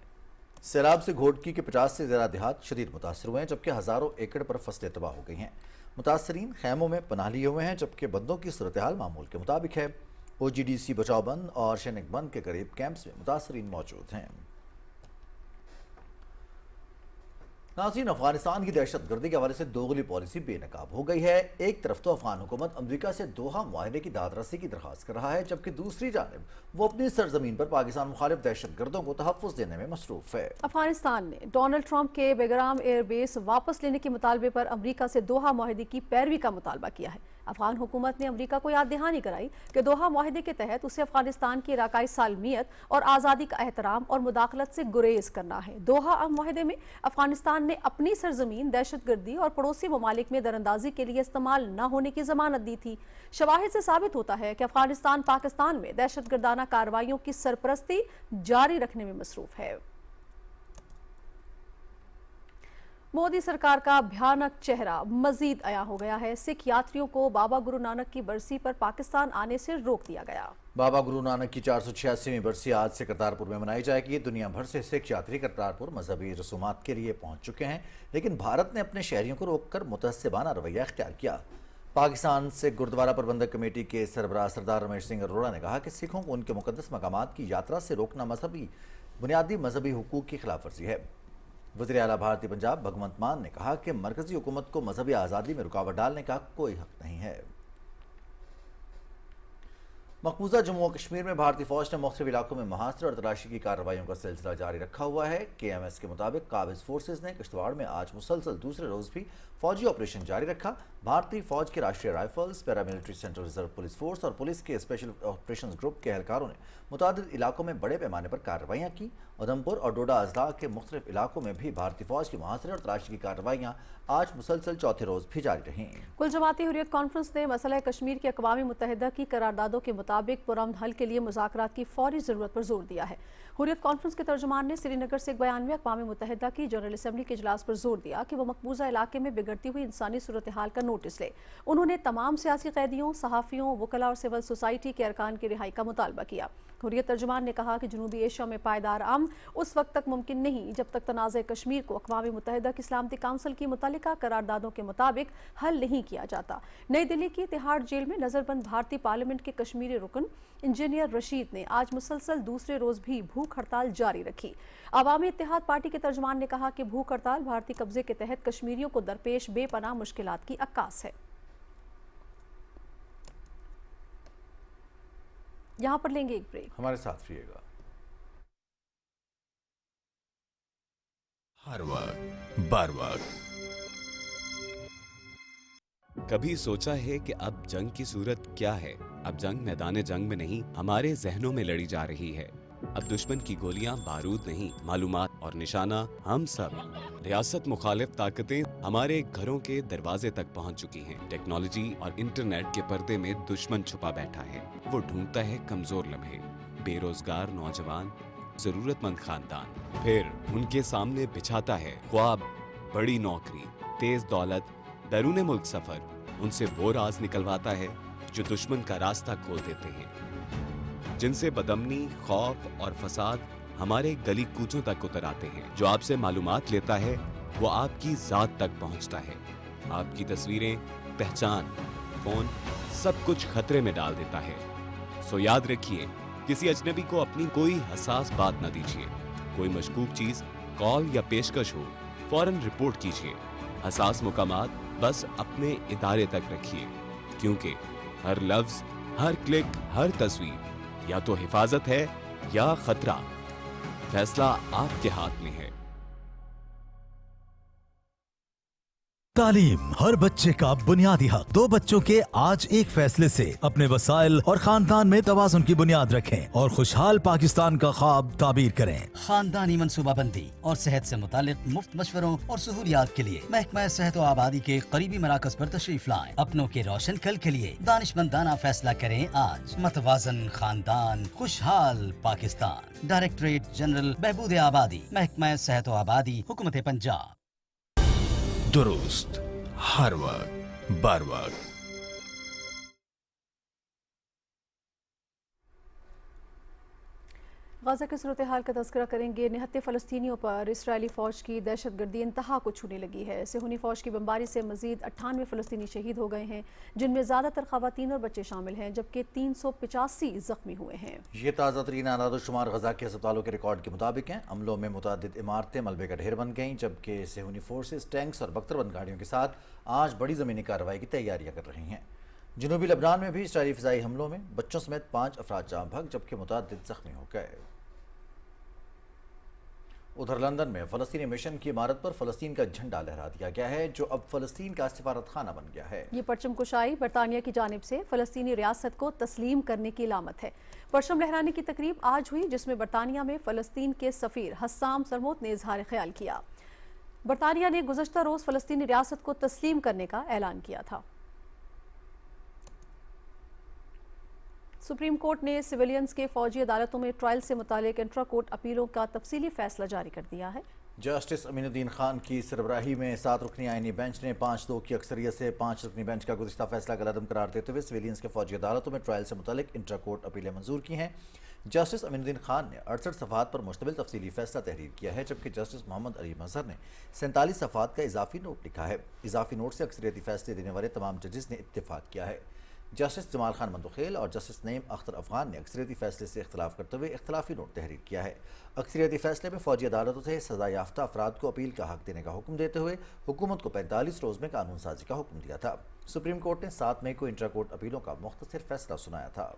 सैलाब से घोटकी के 50 से ज्यादा देहात शदीद मुतासर हुए हैं, जबकि हजारों एकड़ पर फसलें तबाह हो गई हैं। मुतासरीन खैमों में पनाह लिए हुए हैं, जबकि बंदों की सूरत हाल मामूल के मुताबिक है। OGDC बचाव बंद और शनिक बंद के करीब कैंप्स में मुतासरीन मौजूद हैं। नाज़रीन, अफगानिस्तान की दहशत गर्दी के हवाले से दोगली पॉलिसी बेनकाब हो गई है। एक तरफ तो अफगान हुकूमत अमरीका से दोहा मुआहदे की दादरसी की दरख्वास्त कर रहा है, जबकि दूसरी जानिब वो अपनी सरजमीन पर पाकिस्तान मुखालिफ दहशत गर्दों को तहफ़्फ़ुज़ देने में मसरूफ़ है। अफगानिस्तान ने डोनाल्ड ट्रंप के बेगराम एयरबेस वापस लेने के मुतालबे पर अमरीका से दोहा मुआहदे की पैरवी का मुतालबा किया है। अफगान हुकूमत ने अमरीका को याद दहानी कराई कि दोहा मुआहदे के तहत उसे अफगानिस्तान की इलाकाई सालमियत और आज़ादी का एहतराम और मुदाखलत से गुरेज करना है। दोहा मुआहदे में अफगानिस्तान ने अपनी सरजमीन दहशत गर्दी और पड़ोसी ममालिक में दरअंदाजी के लिए इस्तेमाल न होने की जमानत दी थी। शवाहिद से साबित होता है कि अफगानिस्तान पाकिस्तान में दहशत गर्दाना कार्रवाइयों की सरपरस्ती जारी रखने में मसरूफ है। मोदी सरकार का भयानक चेहरा मजीद अया हो गया है। सिख यात्रियों को बाबा गुरु नानक की बरसी पर पाकिस्तान आने से रोक दिया गया। बाबा गुरु नानक की 486वीं बरसी आज से करतारपुर में मनाई जाएगी। दुनिया भर से सिख यात्री करतारपुर मजहबी रसूमात के लिए पहुंच चुके हैं, लेकिन भारत ने अपने शहरियों को रोककर मुतहस्सिबाना रवैया इख्तियार किया। पाकिस्तान से गुरुद्वारा प्रबंधक कमेटी के सरबराह सरदार रमेश सिंह अरोड़ा ने कहा कि सिखों को उनके मुकद्दस मकामात की यात्रा से रोकना बुनियादी मजहबी हुकूक की खिलाफ वर्जी है। वज़ीर आला भारतीय पंजाब भगवंत मान ने कहा कि मरकजी हुकूमत को मजहबी आज़ादी में रुकावट डालने का कोई हक नहीं है। मकबूजा जम्मू और कश्मीर में भारतीय फौज ने मुख्तलिफ इलाकों में मुहासरे और तलाशी की कार्रवाइयों का सिलसिला जारी रखा हुआ है। KMS के मुताबिक काबिज फोर्सेज ने किश्तवाड़ में आज मुसलसल दूसरे रोज भी फौजी ऑपरेशन जारी रखा। भारतीय फौज के राष्ट्रीय rifles, paramilitary central reserve police force और पुलिस के स्पेशल ऑपरेशंस ग्रुप के एहलकारों ने मुतादिद इलाकों में बड़े पैमाने पर कार्रवाइयाँ की। उधमपुर और डोडा अजला के मुख्तलिफ इलाकों में भी भारतीय फौज के मुहासरे और तलाशी की कार्रवाइयाँ आज मुसलसल चौथे रोज भी जारी रहीं। कुल जमाती हुर्रियत कॉन्फ्रेंस ने मसला कश्मीर की अक़वाम मुत्तहिदा की करारदादों के मुताबिक पुरअमन हल के लिए मुज़ाकरात की फौरी ज़रूरत पर जोर दिया है। हुर्रियत कॉन्फ्रेंस के तर्जुमान ने श्रीनगर से एक बयान में अक़वाम मुत्तहिदा की जनरल असम्बली के इजलास पर जोर दिया कि वह मकबूजा इलाके में बिगड़ती हुई इंसानी सूरत हाल का नोटिस ले। उन्होंने तमाम सियासी कैदियों, सहाफ़ियों, वकला और सिविल सोसाइटी के अरकान की रिहाई का मुतालबा किया। हुर्रियत तर्जुमान ने कहा कि जनूबी एशिया में पायदार अमन उस वक्त तक मुमकिन नहीं जब तक तनाज़े कश्मीर को अक़वाम मुत्तहिदा की सलामती काउंसिल की मुतल्लिका करारदादों के मुताबिक हल नहीं किया जाता। नई दिल्ली की तिहाड़ जेल में नज़रबंद भारतीय पार्लियामेंट के कश्मीरी रुकन इंजीनियर रशीद ने आज मुसलसल दूसरे रोज भी भूख हड़ताल जारी रखी। अवामी इत्तेहाद पार्टी के तर्जुमान ने कहा कि भूख हड़ताल भारतीय कब्जे के तहत कश्मीरियों को दरपेश बेपनाह मुश्किलात की अक्कास है। यहाँ पर लेंगे एक ब्रेक, हमारे साथ रहिएगा। हर वक्त बार वक्त। कभी सोचा है कि अब जंग की सूरत क्या है? अब जंग मैदान जंग में नहीं, हमारे जहनों में लड़ी जा रही है। अब दुश्मन की गोलियां बारूद नहीं, मालूमात और निशाना हम सब। रियासत मुखालिफ ताकतें हमारे घरों के दरवाजे तक पहुंच चुकी हैं। टेक्नोलॉजी और इंटरनेट के पर्दे में दुश्मन छुपा बैठा है। वो ढूंढता है कमजोर लम्हे, बेरोजगार नौजवान, जरूरतमंद खानदान। फिर उनके सामने बिछाता है ख्वाब, बड़ी नौकरी, तेज दौलत, बैरून मुल्क सफर। उनसे वो राज निकलवाता है जो दुश्मन का रास्ता खोल देते हैं, जिनसे बदअमनी, खौफ और फसाद हमारे गली कूचों तक उतर आते हैं। जो आपसे मालूमात लेता है वो आपकी जात तक पहुंचता है। आपकी तस्वीरें, पहचान, फोन, सब कुछ खतरे में डाल देता है। सो याद रखिए, किसी अजनबी को अपनी कोई हसास बात न दीजिए। कोई मशकूक चीज, कॉल या पेशकश हो, फौरन रिपोर्ट कीजिए। हसास मुकामात बस अपने इदारे तक रखिए, क्योंकि हर लफ्ज, हर क्लिक, हर तस्वीर या तो हिफाजत है या खतरा। फैसला आपके हाथ में है। तालीम हर बच्चे का बुनियादी हक। 2 बच्चों के आज एक फैसले से अपने वसाइल और खानदान में तवाज़ुन की बुनियाद रखें और खुशहाल पाकिस्तान का ख्वाब ताबीर करें। खानदानी मनसूबाबंदी और सेहत से मुतालिक मुफ्त मशवरों और सहूलियात के लिए महकमा सेहत और आबादी के करीबी मराकज पर तशरीफ लाएं। अपनों के रोशन कल के लिए दानिशमंदाना फैसला करें आज। मतवाजन खानदान, खुशहाल पाकिस्तान। डायरेक्टरेट जनरल बहबूद आबादी, महकमा सेहत और आबादी, हुकूमत पंजाब। दुरुस्त हर वक्त बार वक्त। गाजा की सूरत हाल का तज़किरा करेंगे। निहत्ते फ़लस्तीनियों पर इसराइली फ़ौज की दहशतगर्दी इंतहा को छूने लगी है। सिहोनी फ़ौज की बमबारी से मज़ीद 98 फ़लस्तीनी शहीद हो गए हैं, जिनमें ज़्यादातर ख़वातीन और बच्चे शामिल हैं, जबकि 385 ज़ख्मी हुए हैं। ये ताज़ा तरीन आदादुशुमार गजा के अस्पतालों के रिकॉर्ड के मुताबिक हैं। अमलों में मुतादिद इमारतें मलबे का ढेर बन गईं, जबकि सिहोनी फोर्सेस टैंक्स और बख्तरबंद गाड़ियों के साथ आज बड़ी ज़मीनी कार्रवाई की तैयारियाँ कर रही हैं। जनूबी लबनान में भी इसराइली फ़िज़ाई हमलों में बच्चों समेत 5 अफराद जाँ भग, जबकि मुतादिद ज़ख्मी हो गए। उधर लंदन में फ़लस्तीनी मिशन की इमारत पर फ़लस्तीन का झंडा लहरा दिया गया है, जो अब फ़लस्तीन का सिफारत खाना बन गया है। ये परचम कुशाई बरतानिया की जानिब से फ़लस्तीनी रियासत को तस्लीम करने की इलामत है। परचम लहराने की तकरीब आज हुई, जिसमें बरतानिया में फ़लस्तीन के सफ़ीर हस्साम सरमोत ने इजहार ख्याल किया। बरतानिया ने गुज़श्ता रोज़ फ़लस्तीनी रियासत को तस्लीम करने का ऐलान किया था। सुप्रीम कोर्ट ने सिविलियंस के फौजी अदालतों में ट्रायल से मुतालिक इंट्रा कोर्ट अपीलों का तफसीली फैसला जारी कर दिया है। जस्टिस अमीनुद्दीन खान की सरबराही में 7 रुकनी आईनी बेंच ने 5-2 की अक्सरियत से 5 रुकनी बेंच का गुज़िश्ता फैसला कलअदम करार देते हुए सिविलियंस के फौजी अदालतों में ट्रायल से मुतालिक इंट्रा कोर्ट अपीलें मंजूर की हैं। जस्टिस अमीनुद्दीन खान ने 68 सफ़हात पर मुश्तमिल तफसीली फैसला तहरीर किया है, जबकि जस्टिस मोहम्मद अली मजहर ने 47 सफ़हात का इजाफी नोट लिखा है। इजाफी नोट से अक्सरियती फैसले देने वाले तमाम जजेस ने इत्तेफाक किया है। जस्टिस जमाल खान मंदुखेल और जस्टिस नईम अख्तर अफगान ने अक्सरियती फैसले से इख्तलाफ करते हुए इख्तलाफी नोट तहरीर किया है। अक्सरियती फैसले में फौजी अदालतों से सज़ा याफ्ता अफराद को अपील का हक देने का हुक्म देते हुए हुकूमत को 45 रोज़ में कानून साजी का हुक्म दिया था। सुप्रीम कोर्ट ने 7 मई को इंट्रा कोर्ट अपीलों का मुख्तसर फैसला सुनाया था।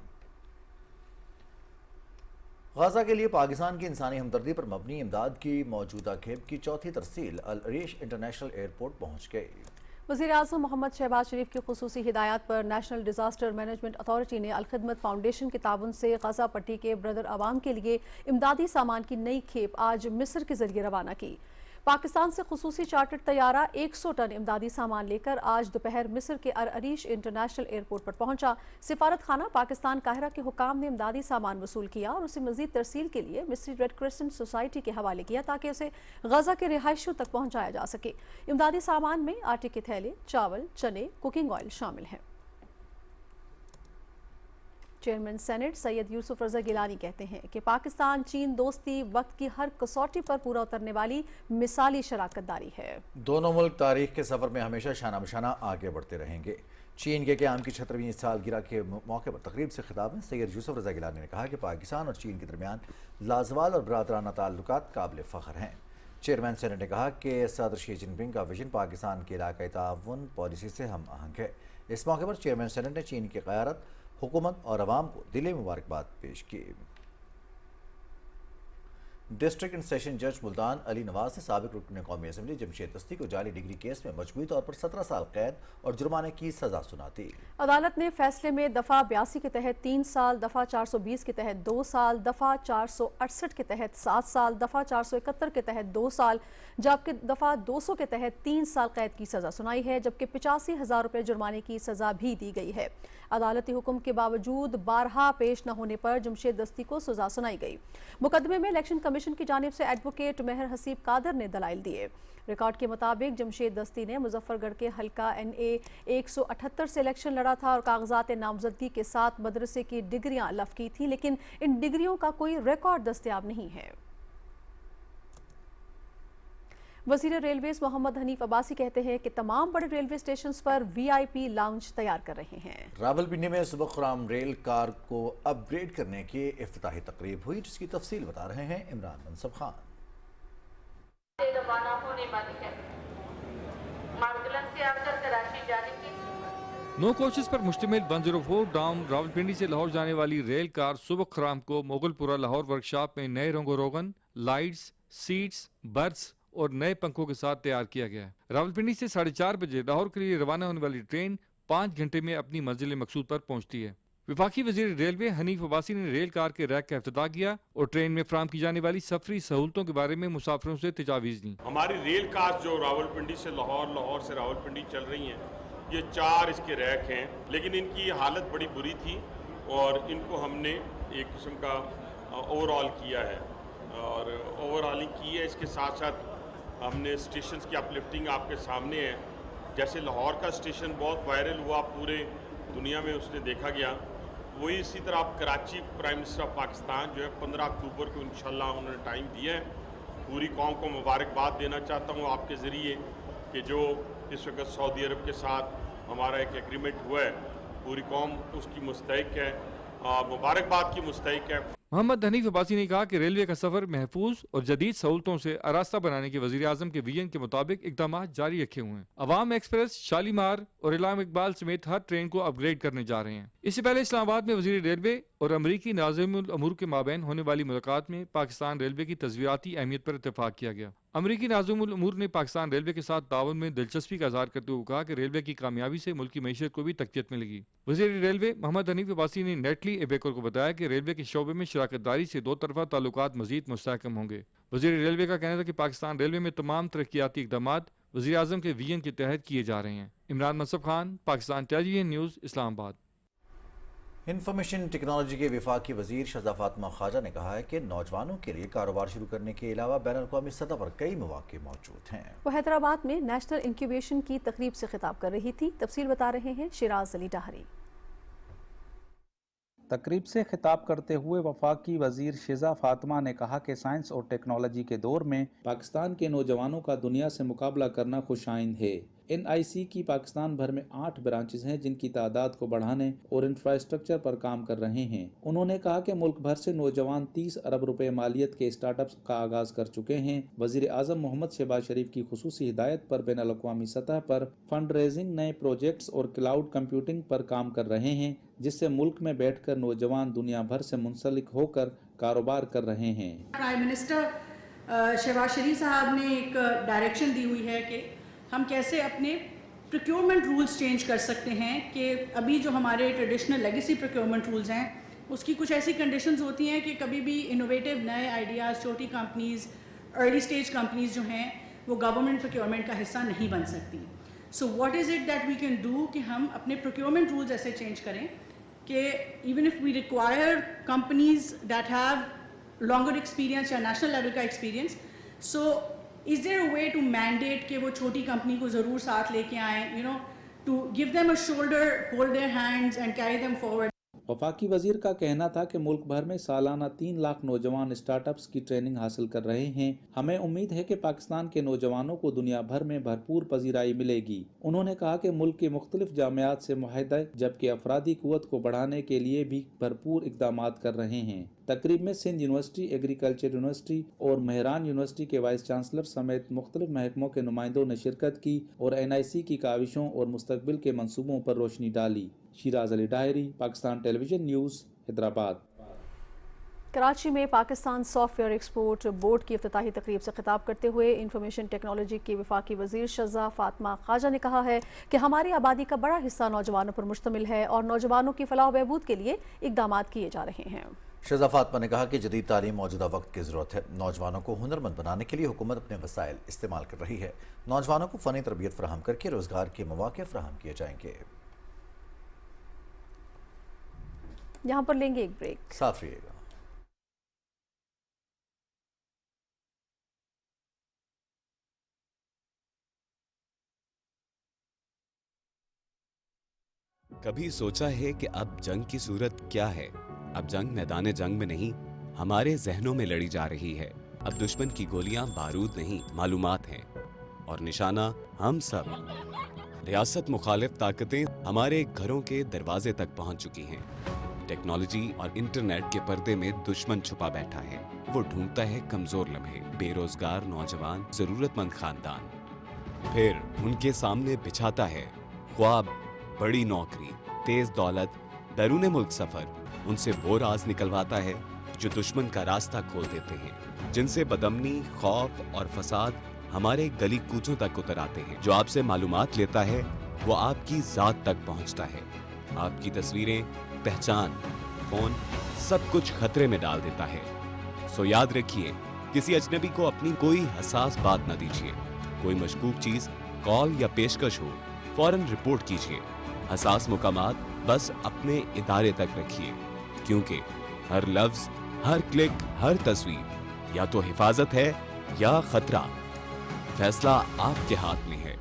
गाजा के लिए पाकिस्तान की इंसानी हमदर्दी पर मबनी इमदाद की मौजूदा खेप की 4थी तरसील अल अरीश इंटरनेशनल एयरपोर्ट पहुँच गई। वज़ीर-ए-आज़म मोहम्मद शहबाज शरीफ की खुसूसी हिदायत पर नेशनल डिज़ास्टर मैनेजमेंट अथॉरिटी ने अल-खिदमत फाउंडेशन के ताउन से गाजा पट्टी के ब्रदर अवाम के लिए इमदादी सामान की नई खेप आज मिस्र के जरिए रवाना की। पाकिस्तान से खुसूसी चार्टर्ड तैयारा 100 टन इमदादी सामान लेकर आज दोपहर मिस्र के अल अरीश इंटरनेशनल एयरपोर्ट पर पहुंचा। सिफारत खाना पाकिस्तान काहिरा के हुकाम ने इमदादी सामान वसूल किया और उसे मजीद तरसील के लिए मिस्री रेड क्रिसेंट सोसाइटी के हवाले किया, ताकि उसे गजा के रिहायशियों तक पहुंचाया जा सके। इमदादी सामान में आटे के थैले, चावल, चने, कुकिंग ऑयल शामिल हैं। चेयरमैन सेनेट सैयद यूसुफ रजा गिलानी कहते हैं कि पाकिस्तान चीन दोस्ती वक्त की हर कसौटी पर पूरा उतरने वाली मिसाली शराकतदारी है। दोनों मुल्क तारीख के सफर में हमेशा शाना बशाना आगे बढ़ते रहेंगे। चीन के क़याम की 76वीं सालगिरह के मौके पर तकरीब से खिताब में सैयद यूसुफ रजा गिलानी ने कहा कि पाकिस्तान और चीन के दरमियान लाजवाल और बरादराना ताल्लुकात काबिल फ़ख्र हैं। चेयरमैन सेनेट ने कहा कि सदर शी जिनपिंग का विजन पाकिस्तान के इलाकाई ताउन पॉलिसी से हम आहंग है। इस मौके पर चेयरमैन सेनेट ने चीन की क़यादत, हुकूमत और अवाम को दिली मुबारकबाद पेश की। डिस्ट्रिक्ट एंड सेशन जज मुल्तान अली नवाज ने साबिक रुकन कौमी असम्बली जमशेद दस्ती को जाली डिग्री केस में मजबूरी तौर पर 17 साल कैद और जुर्माने की सजा सुनाती। अदालत ने फैसले में दफा 82 के तहत 3 साल, दफा 420 के तहत 2 साल, दफा 468 के तहत 7 साल, दफा 471 के तहत 2 साल, जबकि दफा 200 के तहत 3 साल कैद की सजा सुनाई है, जबकि 85,000 रुपए जुर्माने की सजा भी दी गई है। अदालती हुक्म के बावजूद बारहा पेश न होने पर जमशेद दस्ती को सजा सुनाई गई। मुकदमे में इलेक्शन कमीशन की जानिब से एडवोकेट मेहर हसीब कादर ने दलाइल दिए। रिकॉर्ड के मुताबिक जमशेद दस्ती ने मुजफ्फरगढ़ के हल्का NA 178 से इलेक्शन लड़ा था और कागजात नामजदगी के साथ मदरसे की डिग्रियां लफ की थी, लेकिन इन डिग्रियों का कोई रिकॉर्ड दस्तयाब नहीं है। वज़ीर रेलवेज मोहम्मद हनीफ अब्बासी कहते हैं कि तमाम बड़े रेलवे स्टेशन पर VIP लाउंज तैयार कर रहे हैं। रावलपिंडी में सुबह-खुराम रेल कार को अपग्रेड करने की इफ्तिताही तकरीब हुई, जिसकी तफसील बता रहे हैं इमरान मनसब खान। रवाना होने वाली है। मार्गलन से आकर कराची जाने की 9 कोचेस पर मुश्तमिल 104 डाउन रावलपिंडी से लाहौर जाने वाली रेल कार सुबह खुराम को मोगलपुरा लाहौर वर्कशॉप में नए रंगो रोगन, लाइट्स, सीट्स, बर्थ्स और नए पंखों के साथ तैयार किया गया है। रावलपिंडी से 4:30 बजे लाहौर के लिए रवाना होने वाली ट्रेन 5 घंटे में अपनी मंजिल मकसूद पर पहुंचती है। विफाकी वजीर रेलवे हनीफ अब्बासी ने रेल कार के रैक का इफ्तिताह किया और ट्रेन में फराहम की जाने वाली सफरी सहूलतों के बारे में मुसाफिरों से तजावीज़ दी। हमारी रेल कार जो रावलपिंडी से लाहौर, लाहौर से रावलपिंडी चल रही हैं, ये 4 इसके रैक हैं, लेकिन इनकी हालत बड़ी बुरी थी और इनको हमने एक किस्म का ओवरऑल किया है और ओवरऑलिंग की है। इसके साथ साथ हमने स्टेशन की अपलिफ्टिंग आपके सामने है। जैसे लाहौर का स्टेशन बहुत वायरल हुआ, पूरे दुनिया में उसने देखा गया, वही इसी तरह आप Karachi prime minister of Pakistan जो है 15 अक्टूबर को इंशाल्लाह उन्होंने टाइम दिया है। पूरी कौम को मुबारकबाद देना चाहता हूँ आपके ज़रिए कि जो इस वक्त सऊदी अरब के साथ हमारा एक एग्रीमेंट हुआ है, पूरी कौम उसकी मुस्तहिक है, मुबारकबाद की मुस्तहिक है। मोहम्मद हनीफ अब्बासी ने कहा कि रेलवे का सफर महफूज और जदीद सहूलतों से आरास्ता बनाने के वजीर आजम के विजन के मुताबिक इकदाम जारी रखे हुए हैं। अवाम एक्सप्रेस, शालीमार और इलाम इकबाल समेत हर ट्रेन को अपग्रेड करने जा रहे हैं। इससे पहले इस्लामाबाद में वजीर रेलवे और अमरीकी नाज़िमुल अमूर के माबैन होने वाली मुलाकात में पाकिस्तान रेलवे की तस्वीराती अहमियत पर इत्तेफाक किया गया। अमरीकी नाज़िमुल अमूर ने पाकिस्तान रेलवे के साथ ताउन में दिलचस्पी का इज़हार करते हुए कहा कि रेलवे की कामयाबी से मुल्क की मईशत को भी तक़वियत मिलेगी। वज़ीर रेलवे मोहम्मद हनीफ अब्बासी ने नेटली एबेकर को बताया कि रेलवे के शोबे में शराकतदारी से 2 तरफा ताल्लुकात मजीद मुस्तहकम होंगे। वज़ीर रेलवे का कहना था कि पाकिस्तान रेलवे में तमाम तरक्याती इक़दामात वज़ीर आज़म के विजन के तहत किए जा रहे हैं। Imran Mansab Khan, Pakistan television news, Islamabad. Information technology के विफाकी वजीर शहज़ा फातिमा ख्वाजा ने कहा है कि नौजवानों के लिए कारोबार शुरू करने के अलावा बैनुल-अक़वामी सतह पर कई मौके मौजूद हैं। वो हैदराबाद में नेशनल इंक्यूबेशन की तकरीब से खिताब कर रही थी। तफसील बता रहे हैं शिराज अली डाहरी। तकरीब से खिताब करते हुए वफाकी वजीर शहज़ा फातिमा ने कहा कि साइंस और टेक्नोलॉजी के दौर में पाकिस्तान के नौजवानों का दुनिया से मुकाबला करना खुशाइंद है। NIC की पाकिस्तान भर में 8 ब्रांचेस हैं जिनकी तादाद को बढ़ाने और इंफ्रास्ट्रक्चर पर काम कर रहे हैं। उन्होंने कहा कि मुल्क भर से नौजवान 30 अरब रुपए मालियत के स्टार्टअप्स का आगाज कर चुके हैं। वजीर आजम मोहम्मद शहबाज शरीफ की खुसूसी हिदायत पर बैनुल-अक़वामी सतह पर फंड रेजिंग, नए प्रोजेक्ट्स और क्लाउड कंप्यूटिंग पर काम कर रहे हैं, जिससे मुल्क में बैठकर नौजवान दुनिया भर से मुंसलिक होकर कारोबार कर रहे हैं। प्राइम मिनिस्टर शहबाज शरीफ साहब ने एक डायरेक्शन दी हुई है कि हम कैसे अपने प्रोक्योरमेंट रूल्स चेंज कर सकते हैं कि अभी जो हमारे ट्रेडिशनल लेगेसी प्रोक्योरमेंट रूल्स हैं उसकी कुछ ऐसी कंडीशंस होती हैं कि कभी भी इनोवेटिव नए आइडियाज़, छोटी कंपनीज़, अर्ली स्टेज कंपनीज़ जो हैं वो गवर्नमेंट प्रोक्योरमेंट का हिस्सा नहीं बन सकती। So what is it that we can do कि हम अपने प्रोक्योरमेंट रूल्स ऐसे चेंज करें कि even if we require companies that have longer experience या नेशनल लेवल का experience, so Is there a way to mandate कि वो छोटी कंपनी को ज़रूर साथ लेके आएँ, to give them a shoulder, hold their hands and carry them forward. वफाकी वजीर का कहना था कि मुल्क भर में सालाना 3 लाख नौजवान स्टार्टअप्स की ट्रेनिंग हासिल कर रहे हैं। हमें उम्मीद है कि पाकिस्तान के नौजवानों को दुनिया भर में भरपूर पजीराई मिलेगी। उन्होंने कहा कि मुल्क के मुख्तलिफ जामियात से मुआहदा जबकि अफरादी कुव्वत को बढ़ाने के लिए भी भरपूर इक़दाम कर रहे हैं। तकरीब में सिंध यूनिवर्सिटी, एग्रीकल्चर यूनिवर्सिटी और मेहरान यूनिवर्सिटी के वाइस चांसलर समेत मुख्तलिफ महकमों के नुमाइंदों ने शिरकत की और NIC की काविशों और मुस्तकबिल के मंसूबों पर रोशनी डाली। Siraj Ali diary, Pakistan television news, Hyderabad. Karachi में पाकिस्तान सॉफ्टवेयर एक्सपोर्ट बोर्ड की इफ्तिताही तकरीब से खिताब करते हुए इंफॉर्मेशन टेक्नोलॉजी की वफाकी वजीर शज़ा फातिमा ख्वाजा ने कहा है कि हमारी आबादी का बड़ा हिस्सा नौजवानों पर मुश्तमिल है और नौजवानों की फलाह बहबूद के लिए इकदाम किए जा रहे हैं। शज़ा फातिमा ने कहा कि जदीद तालीम मौजूदा वक्त की ज़रूरत है। नौजवानों को हुनरमंद बनाने के लिए हुकूमत अपने वसाइल इस्तेमाल कर रही है। नौजवानों को फ़नी तरबियत फराहम करके रोज़गार के मौके फराहम किए जाएंगे। यहाँ पर लेंगे एक ब्रेक, साफ रहिएगा। कभी सोचा है कि अब जंग की सूरत क्या है? अब जंग मैदान जंग में नहीं, हमारे जहनों में लड़ी जा रही है। अब दुश्मन की गोलियां बारूद नहीं, मालूमात हैं और निशाना हम सब। रियासत मुखालिफ ताकतें हमारे घरों के दरवाजे तक पहुंच चुकी हैं। टेक्नोलॉजी और इंटरनेट के पर्दे में दुश्मन छुपा बैठा है। वो ढूंढता है कमजोर लम्हे, बेरोजगार नौजवान, जरूरतमंद खानदान। फिर उनके सामने बिछाता है ख्वाब, बड़ी नौकरी, तेज दौलत, बैरून मुल्क सफर। उनसे वो राज निकलवाता है जो दुश्मन का रास्ता खोल देते हैं, जिनसे बदमनी, खौफ और फसाद हमारे गली कूचों तक उतर आते हैं। जो आपसे मालूमात लेता है वो आपकी जात तक पहुंचता है। आपकी तस्वीरें, पहचान, फोन, सब कुछ खतरे में डाल देता है। सो याद रखिए, किसी अजनबी को अपनी कोई हसास बात न दीजिए। कोई मशकूक चीज, कॉल या पेशकश हो, फौरन रिपोर्ट कीजिए। हसास मुकामात बस अपने इदारे तक रखिए, क्योंकि हर लफ्ज, हर क्लिक, हर तस्वीर या तो हिफाजत है या खतरा। फैसला आपके हाथ में है।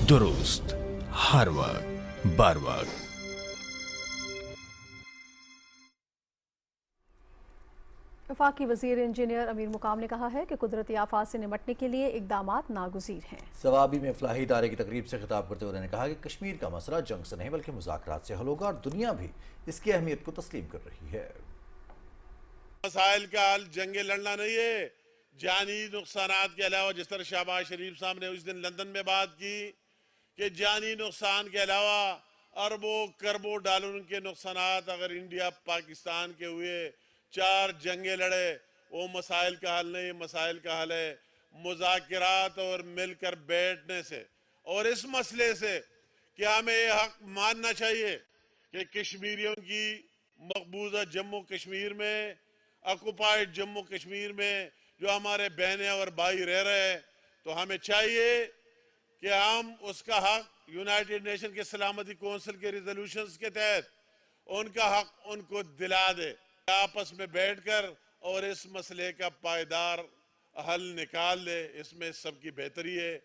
दुरुस्त, हर वक्त, बार वक्त। वफाकी वजीर इंजीनियर अमीर मुकाम ने कहा है कि कुदरती आफात से निपटने के लिए इकदामात नागुज़ीर हैं। सवाबी में फलाही इदारे की तकरीब से खिताब करते हुए उन्होंने कहा कि कश्मीर का मसला जंग से नहीं बल्कि मुज़ाकरात से हल होगा और दुनिया भी इसकी अहमियत को तस्लीम कर रही है। मसाइल का हल जंगे लड़ना नहीं है, जानी नुकसानात के अलावा, जिस तरह शहबाज शरीफ साहब ने उस दिन लंदन में बात की कि जानी नुकसान के अलावा अरबों करबों डॉलर के नुकसानात अगर इंडिया पाकिस्तान के हुए, 4 जंगे लड़े, वो मसाइल का हल नहीं। मसाइल का हल है मुज़ाकरात और मिलकर बैठने से। और इस मसले से कि हमें ये हक मानना चाहिए कि कश्मीरियों की मकबूजा जम्मू कश्मीर में, ऑक्युपाइड जम्मू कश्मीर में जो हमारे बहनें और भाई रह रहे हैं, तो हमें चाहिए कि हम उसका हक यूनाइटेड नेशन के सलामती कौंसिल के रिजोल्यूशंस के तहत उनका हक उनको दिला दे। आपस में बैठकर और इस मसले का पायदार हल निकाल ले, इसमें सबकी बेहतरी है।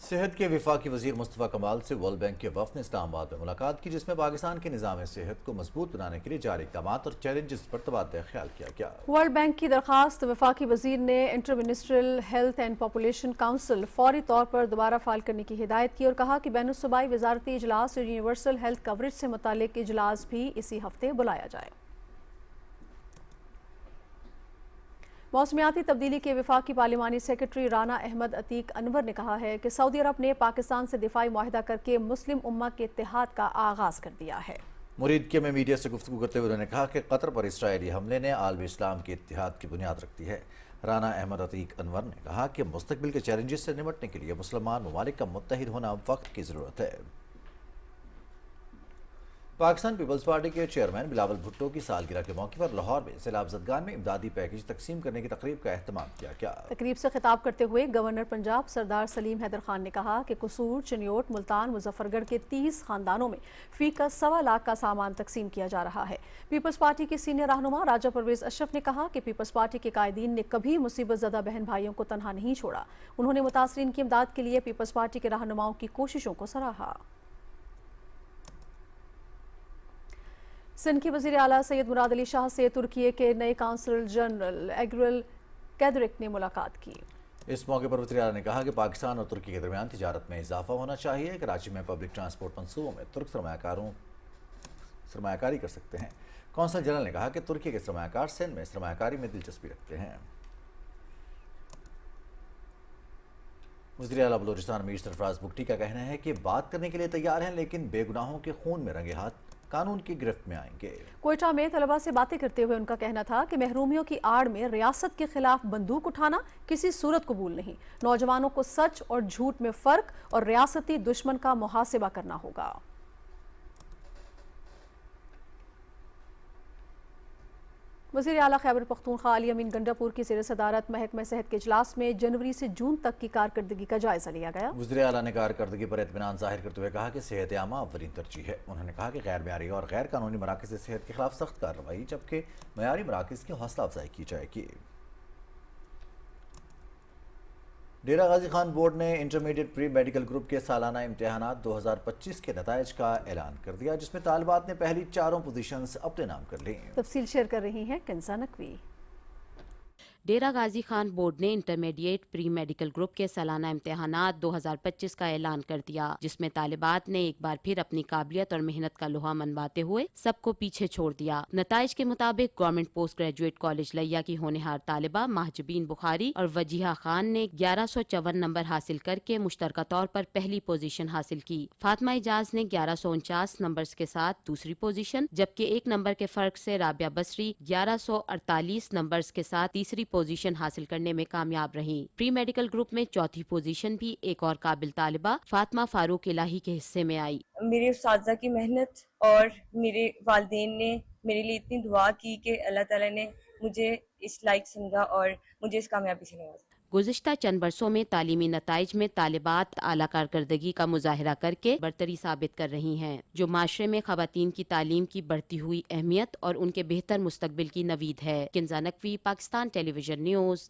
सेहत के वफाकी वजीर मुस्तफ़ा कमाल से वर्ल्ड बैंक के वफ़द ने इस्लामाबाद में मुलाकात की, जिसमें पाकिस्तान के निज़ाम सेहत को मजबूत बनाने के लिए जारी इक़दाम और चैलेंजेस पर तबादला ख्याल किया गया। वर्ल्ड बैंक की दरखास्त वफाकी वजीर ने inter ministerial health and population council फौरी तौर पर दोबारा फाल करने की हिदायत की और कहा कि बैनुल-सूबाई वजारती इजलास और यूनिवर्सल हेल्थ कवरेज से मुतालिक इजलास भी इसी हफ्ते बुलाया जाए। मौसमियाती तब्दीली के वफाकी पार्लिमानी सेक्रेटरी राना अहमद अतीक अनवर ने कहा है कि सऊदी अरब ने पाकिस्तान से दिफाई मुआहिदा करके मुस्लिम उम्मा के इत्तेहाद का आगाज कर दिया है। मुरीदके में मीडिया से गुफ्तगू करते हुए उन्होंने कहा कि कतर पर इसराइली हमले ने आलम इस्लाम के इत्तेहाद की बुनियाद रखती है। राना अहमद अतीक अनवर ने कहा कि मुस्तकबिल के चैलेंजेस से निपटने के लिए मुसलमान ममालिक का मुत्तहिद होना वक्त की ज़रूरत है। पाकिस्तान पीपल्स पार्टी के चेयरमैन बिलावल भुट्टो की सालगिरह के मौके पर लाहौर में सैलाब ज़दगान में इमदादी पैकेज तकसीम करने की तकरीब का एहतमाम किया गया। तकरीब से खिताब करते हुए गवर्नर पंजाब सरदार सलीम हैदर खान ने कहा कि कसूर, चिन्योट, मुल्तान, मुजफ्फरगढ़ के 30 खानदानों में फीका 1.25 लाख का सामान तकसीम किया जा रहा है। पीपल्स पार्टी के सीनियर रहनुमा राजा परवेज अशरफ ने कहा कि पीपल्स पार्टी के कायदीन ने कभी मुसीबत ज़दा बहन भाइयों को तनहा नहीं छोड़ा। उन्होंने मुतासरीन की इमदाद के लिए पीपल्स पार्टी के रहनुमाओं की कोशिशों को सराहा। सिंध के वज़ीर आला सैयद मुराद अली शाह से तुर्की के नए काउंसिल जनरल एग्रल कैदरिक ने मुलाकात की। इस मौके पर वज़ीर आला ने कहा कि पाकिस्तान और तुर्की के दरमियान तिजारत में इजाफा होना चाहिए। कराची में पब्लिक ट्रांसपोर्ट मंसूबों में तुर्क सरमायाकारी कर सकते हैं। कौंसल जनरल ने कहा कि तुर्की के सरमायाकार सिंध में सरमायाकारी में दिलचस्पी रखते हैं। वज़ीर आला बलोचिस्तान मीर सरफराज बुगटी का कहना है कि बात करने के लिए तैयार हैं, लेकिन बेगुनाहों के खून में रंगे हाथ कानून की गिरफ्त में आएंगे। कोयटा में तलबा से बातें करते हुए उनका कहना था कि महरूमियों की आड़ में रियासत के खिलाफ बंदूक उठाना किसी सूरत कबूल नहीं। नौजवानों को सच और झूठ में फर्क और रियासती दुश्मन का मुहासिबा करना होगा। वज़ीर आला खैबर पख्तूनख्वा अली अमीन गंडापुर की ज़ेर सदारत महकमा सेहत के इजलास में जनवरी से जून तक की कारकर्दगी का जायजा लिया गया। वज़ीर आला ने कारकर्दगी पर इत्मीनान जाहिर करते हुए कहा कि सेहत आमा अव्वलीन तरजीह है। उन्होंने कहा कि गैर मयारी और गैर कानूनी मराकज़ सेहत के खिलाफ सख्त कार्रवाई जबकि मयारी मराकज़ की हौसला अफजाई की जाएगी। डेरा गाजी खान बोर्ड ने इंटरमीडिएट प्री मेडिकल ग्रुप के सालाना इम्तिहानात 2025 के नताइज का ऐलान कर दिया, जिसमें तालिबात ने पहली 4 पोजीशंस अपने नाम कर ली। तफसील शेयर कर रही हैं कंजा नकवी। डेरा गाजी खान बोर्ड ने इंटरमीडिएट प्री मेडिकल ग्रुप के सालाना इम्तिहानात 2025 का ऐलान कर दिया, जिसमें तालिबात ने एक बार फिर अपनी काबिलियत और मेहनत का लोहा मनवाते हुए सबको पीछे छोड़ दिया। नताइज के मुताबिक गवर्नमेंट पोस्ट ग्रेजुएट कॉलेज लिया की होनहार तालिबा महजबीन बुखारी और वजीहा खान ने 1154 नंबर हासिल करके मुश्तरका तौर पर पहली पोजीशन हासिल की। फातिमा इजाज ने 1149 नंबर्स के साथ दूसरी पोजीशन, जबकि 1 नंबर के फर्क से राबिया बसरी 1148 नंबर्स के साथ तीसरी पोजीशन हासिल करने में कामयाब रही। प्री मेडिकल ग्रुप में चौथी पोजीशन भी एक और काबिल तालिबा फातिमा फारूक इलाही के हिस्से में आई। मेरे उस्तादा की मेहनत और मेरे वालिदैन ने मेरे लिए इतनी दुआ की कि अल्लाह ताला ने मुझे इस लायक समझा और मुझे इस कामयाबी से नवाजा। गुज़िश्ता चंद बरसों में तालीमी नताइज में तालिबात आला कारकर्दगी का मुजाहरा करके बरतरी साबित कर रही हैं, जो माशरे में ख़वातीन की तालीम की बढ़ती हुई अहमियत और उनके बेहतर मुस्तकबिल की नवीद है। Kinza Naqvi, Pakistan television news.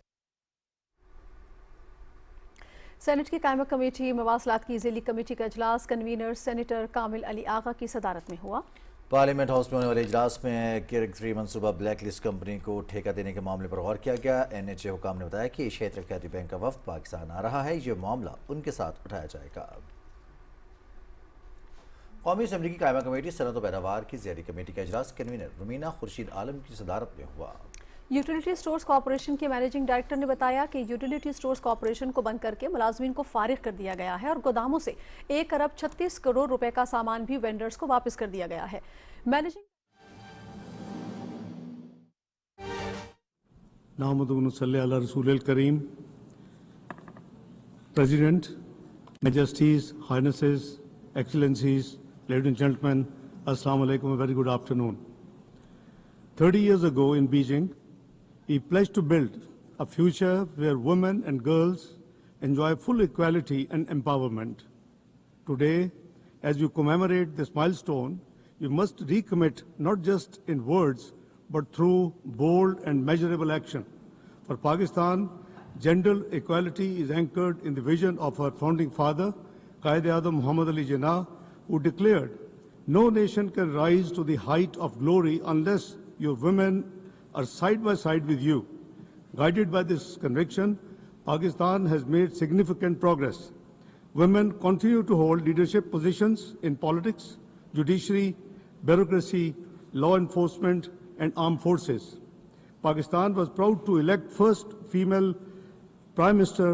Senate की कायमा कमेटी मवासलात की ज़िली कमेटी का इजलास कन्वीनर सेनेटर कामिल अली आगा की सदारत में हुआ। पार्लियामेंट हाउस में होने वाले इजलास में किर्ग 3 मनसूबा ब्लैक लिस्ट कंपनी को ठेका देने के मामले पर गौर किया गया। NHA हुकाम ने बताया कि एशियाई तरक्याती बैंक का वफ्द पाकिस्तान आ रहा है, ये मामला उनके साथ उठाया जाएगा। कौमी असम्बली की कायमा कमेटी सनत व पैदावार की ज़ियारी कमेटी का इजलास कन्वीनर रुमीना खुर्शीद आलम की सदारत में हुआ। यूटिलिटी स्टोर्स कॉर्पोरेशन के मैनेजिंग डायरेक्टर ने बताया कि यूटिलिटी स्टोर्स कॉर्पोरेशन को बंद करके मुलाजमीन को फारिग कर दिया गया है और गोदामों से 1 अरब 36 करोड़ रुपए का सामान भी वेंडर्स को वापस कर दिया गया है। Managing Karim president, majesties, highnesses, excellencies, ladies and gentleman, अस्सलाम वालेकुम, very good afternoon. 30 years ago in Beijing, we pledged to build a future where women and girls enjoy full equality and empowerment. Today, as you commemorate this milestone, you must recommit not just in words, but through bold and measurable action. For Pakistan, gender equality is anchored in the vision of our founding father, Quaid-e-Azam Muhammad Ali Jinnah, who declared, "No nation can rise to the height of glory unless your women are side by side with you." Guided by this conviction, Pakistan has made significant progress. Women continue to hold leadership positions in politics, judiciary, bureaucracy, law enforcement, and armed forces. Pakistan was proud to elect first female Prime Minister,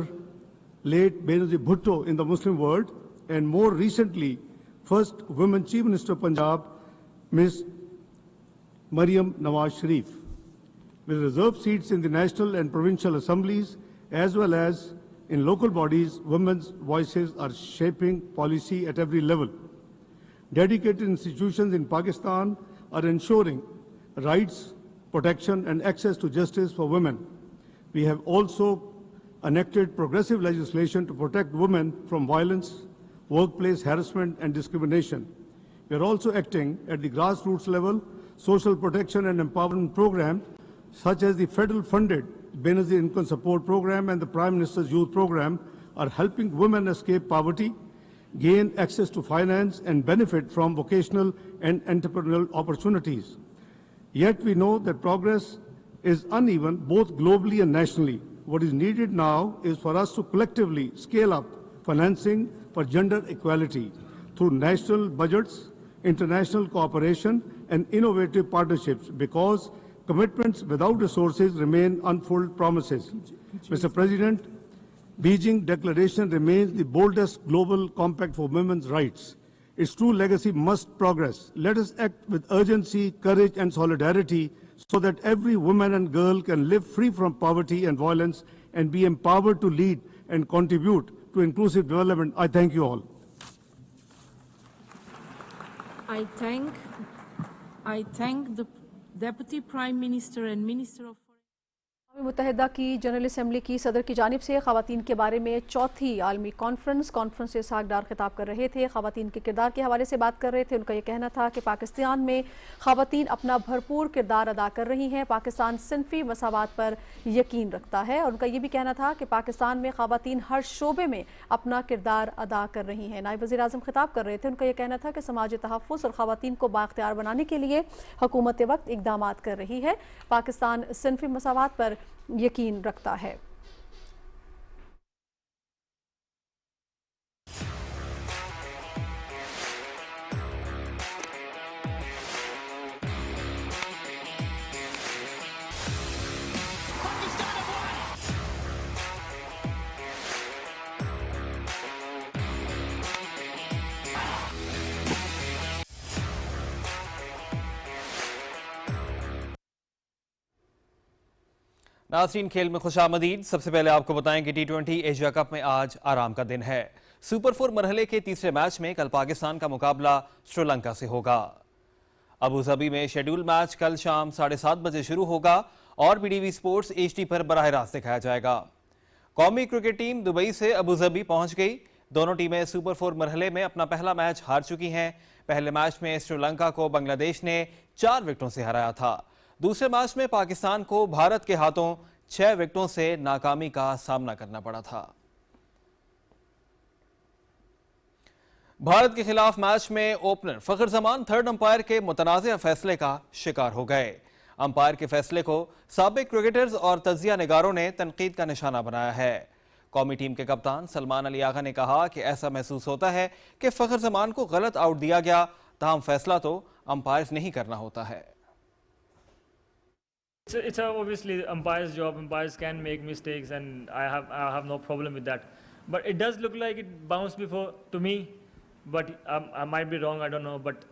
late Benazir Bhutto, in the Muslim world, and more recently, first women Chief Minister of Punjab, Ms. Maryam Nawaz Sharif. With reserved seats in the national and provincial assemblies, as well as in local bodies, women's voices are shaping policy at every level. Dedicated institutions in Pakistan are ensuring rights, protection, and access to justice for women. We have also enacted progressive legislation to protect women from violence, workplace harassment, and discrimination. We are also acting at the grassroots level. Social protection and empowerment programs such as the federal-funded Benazir Income Support Program and the Prime Minister's Youth Program are helping women escape poverty, gain access to finance, and benefit from vocational and entrepreneurial opportunities. Yet we know that progress is uneven both globally and nationally. What is needed now is for us to collectively scale up financing for gender equality through national budgets, international cooperation, and innovative partnerships, because commitments without resources remain unfulfilled promises. Mr. President, Beijing Declaration remains the boldest global compact for women's rights. Its true legacy must progress. Let us act with urgency, courage, and solidarity so that every woman and girl can live free from poverty and violence and be empowered to lead and contribute to inclusive development. I thank you all. I thank the Deputy Prime Minister and Minister of मुत्तहिदा की general assembly की सदर की जानिब से ख़वातीन के बारे में चौथी आलमी कॉन्फ्रेंस से इसहाक डार खिताब कर रहे थे। ख़वातीन के किरदार के हवाले से बात कर रहे थे। उनका यह कहना था कि पाकिस्तान में ख़वातीन अपना भरपूर किरदार अदा कर रही हैं। पाकिस्तान सिनफी मसावात पर यकीन रखता है और उनका ये भी कहना था कि पाकिस्तान में ख़वातीन हर शोबे में अपना किरदार अदा कर रही हैं। नायब वज़ीर आज़म खिताब कर रहे थे। उनका यह कहना था कि समाजी तहफ़्फ़ुज़ और ख़वातीन को बाख्तियार बनाने के लिए हुकूमत वक्त इक़दामात कर रही है। पाकिस्तान सिनफी मसावात पर यकीन रखता है। नाज़रीन, खेल में खुशामदीद। सबसे पहले आपको बताएं कि T20 एशिया कप में आज आराम का दिन है। सुपर 4 मरहले के तीसरे मैच में कल पाकिस्तान का मुकाबला श्रीलंका से होगा। अबू धाबी में शेड्यूल मैच कल शाम 7:30 बजे शुरू होगा और BDV स्पोर्ट्स HD पर बराह रास्त दिखाया जाएगा। कौमी क्रिकेट टीम दुबई से अबू धाबी पहुंच गई। दोनों टीमें सुपर 4 मरहले में अपना पहला मैच हार चुकी हैं। पहले मैच में श्रीलंका को बांग्लादेश ने 4 विकेटों से हराया था। दूसरे मैच में पाकिस्तान को भारत के हाथों 6 विकेटों से नाकामी का सामना करना पड़ा था। भारत के खिलाफ मैच में ओपनर फखर जमान थर्ड अंपायर के मुतनाज़िया फैसले का शिकार हो गए। अंपायर के फैसले को साबिक क्रिकेटर्स और तजिया निगारों ने तनकीद का निशाना बनाया है। कौमी टीम के कप्तान सलमान अली आगा ने कहा कि ऐसा महसूस होता है कि फखर जमान को गलत आउट दिया गया, ताहम फैसला तो अंपायर्स ने ही करना होता है। It's obviously umpire's job. Umpires can make mistakes, and I have no problem with that. But it does look like it bounced before to me, but I might be wrong. I don't know. But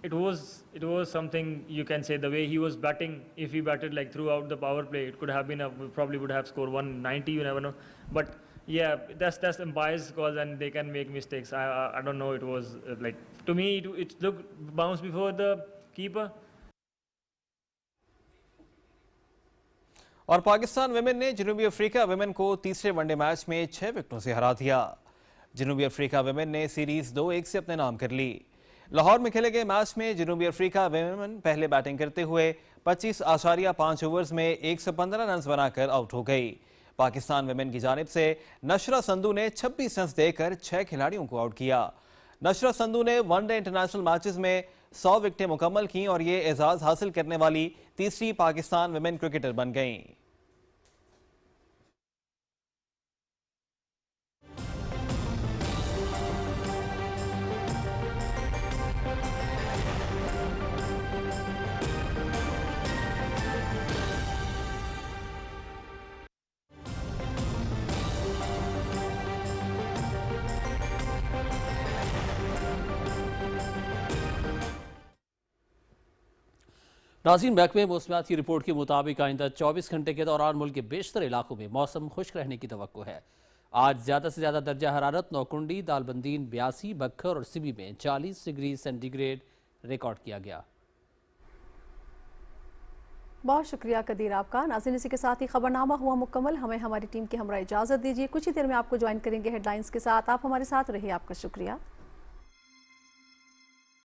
it was something you can say. The way he was batting, if he batted like throughout the power play, it could have been probably would have scored 190. You never know. But yeah, that's umpire's calls, and they can make mistakes. I don't know. It was like to me it looked bounced before the keeper. और Pakistan women ने जनूबी Africa women को तीसरे one day match में 6 विकेटों से हरा दिया। जनूबी अफ्रीका विमेन ने सीरीज 2-1 से अपने नाम कर ली। लाहौर में खेले गए मैच में जनूबी अफ्रीका विमेन पहले बैटिंग करते हुए 25.5 ओवर्स में 115 रन बनाकर आउट हो गई। पाकिस्तान विमेन की जानिब से नशरा संधू ने 26 रन देकर 6 खिलाड़ियों को आउट किया। नशरा संधू ने वनडे इंटरनेशनल मैचेस में 100 विकेटें मुकम्मल की और ये एजाज हासिल करने वाली तीसरी पाकिस्तान विमेन क्रिकेटर बन गईं। नाज़रीन, महकमे मौसमियात की रिपोर्ट के मुताबिक आइंदा 24 घंटे के दौरान मुल्क के बेशतर इलाकों में मौसम खुश्क रहने की तवक्को है। आज ज़्यादा से ज़्यादा दर्जा हरारत नौकुंडी, दालबंदीन 82, बक्खर और सिबी में 40 डिग्री सेंटीग्रेड रिकॉर्ड किया गया। बहुत शुक्रिया कदीर आपका। नाज़रीन, इसी के साथ ही खबरनामा हुआ मुकम्मल। हमें हमारी टीम की हमरा इजाज़त दीजिए। कुछ ही देर में आपको ज्वाइन करेंगे हेडलाइंस के साथ। आप हमारे साथ रहिए। आपका शुक्रिया।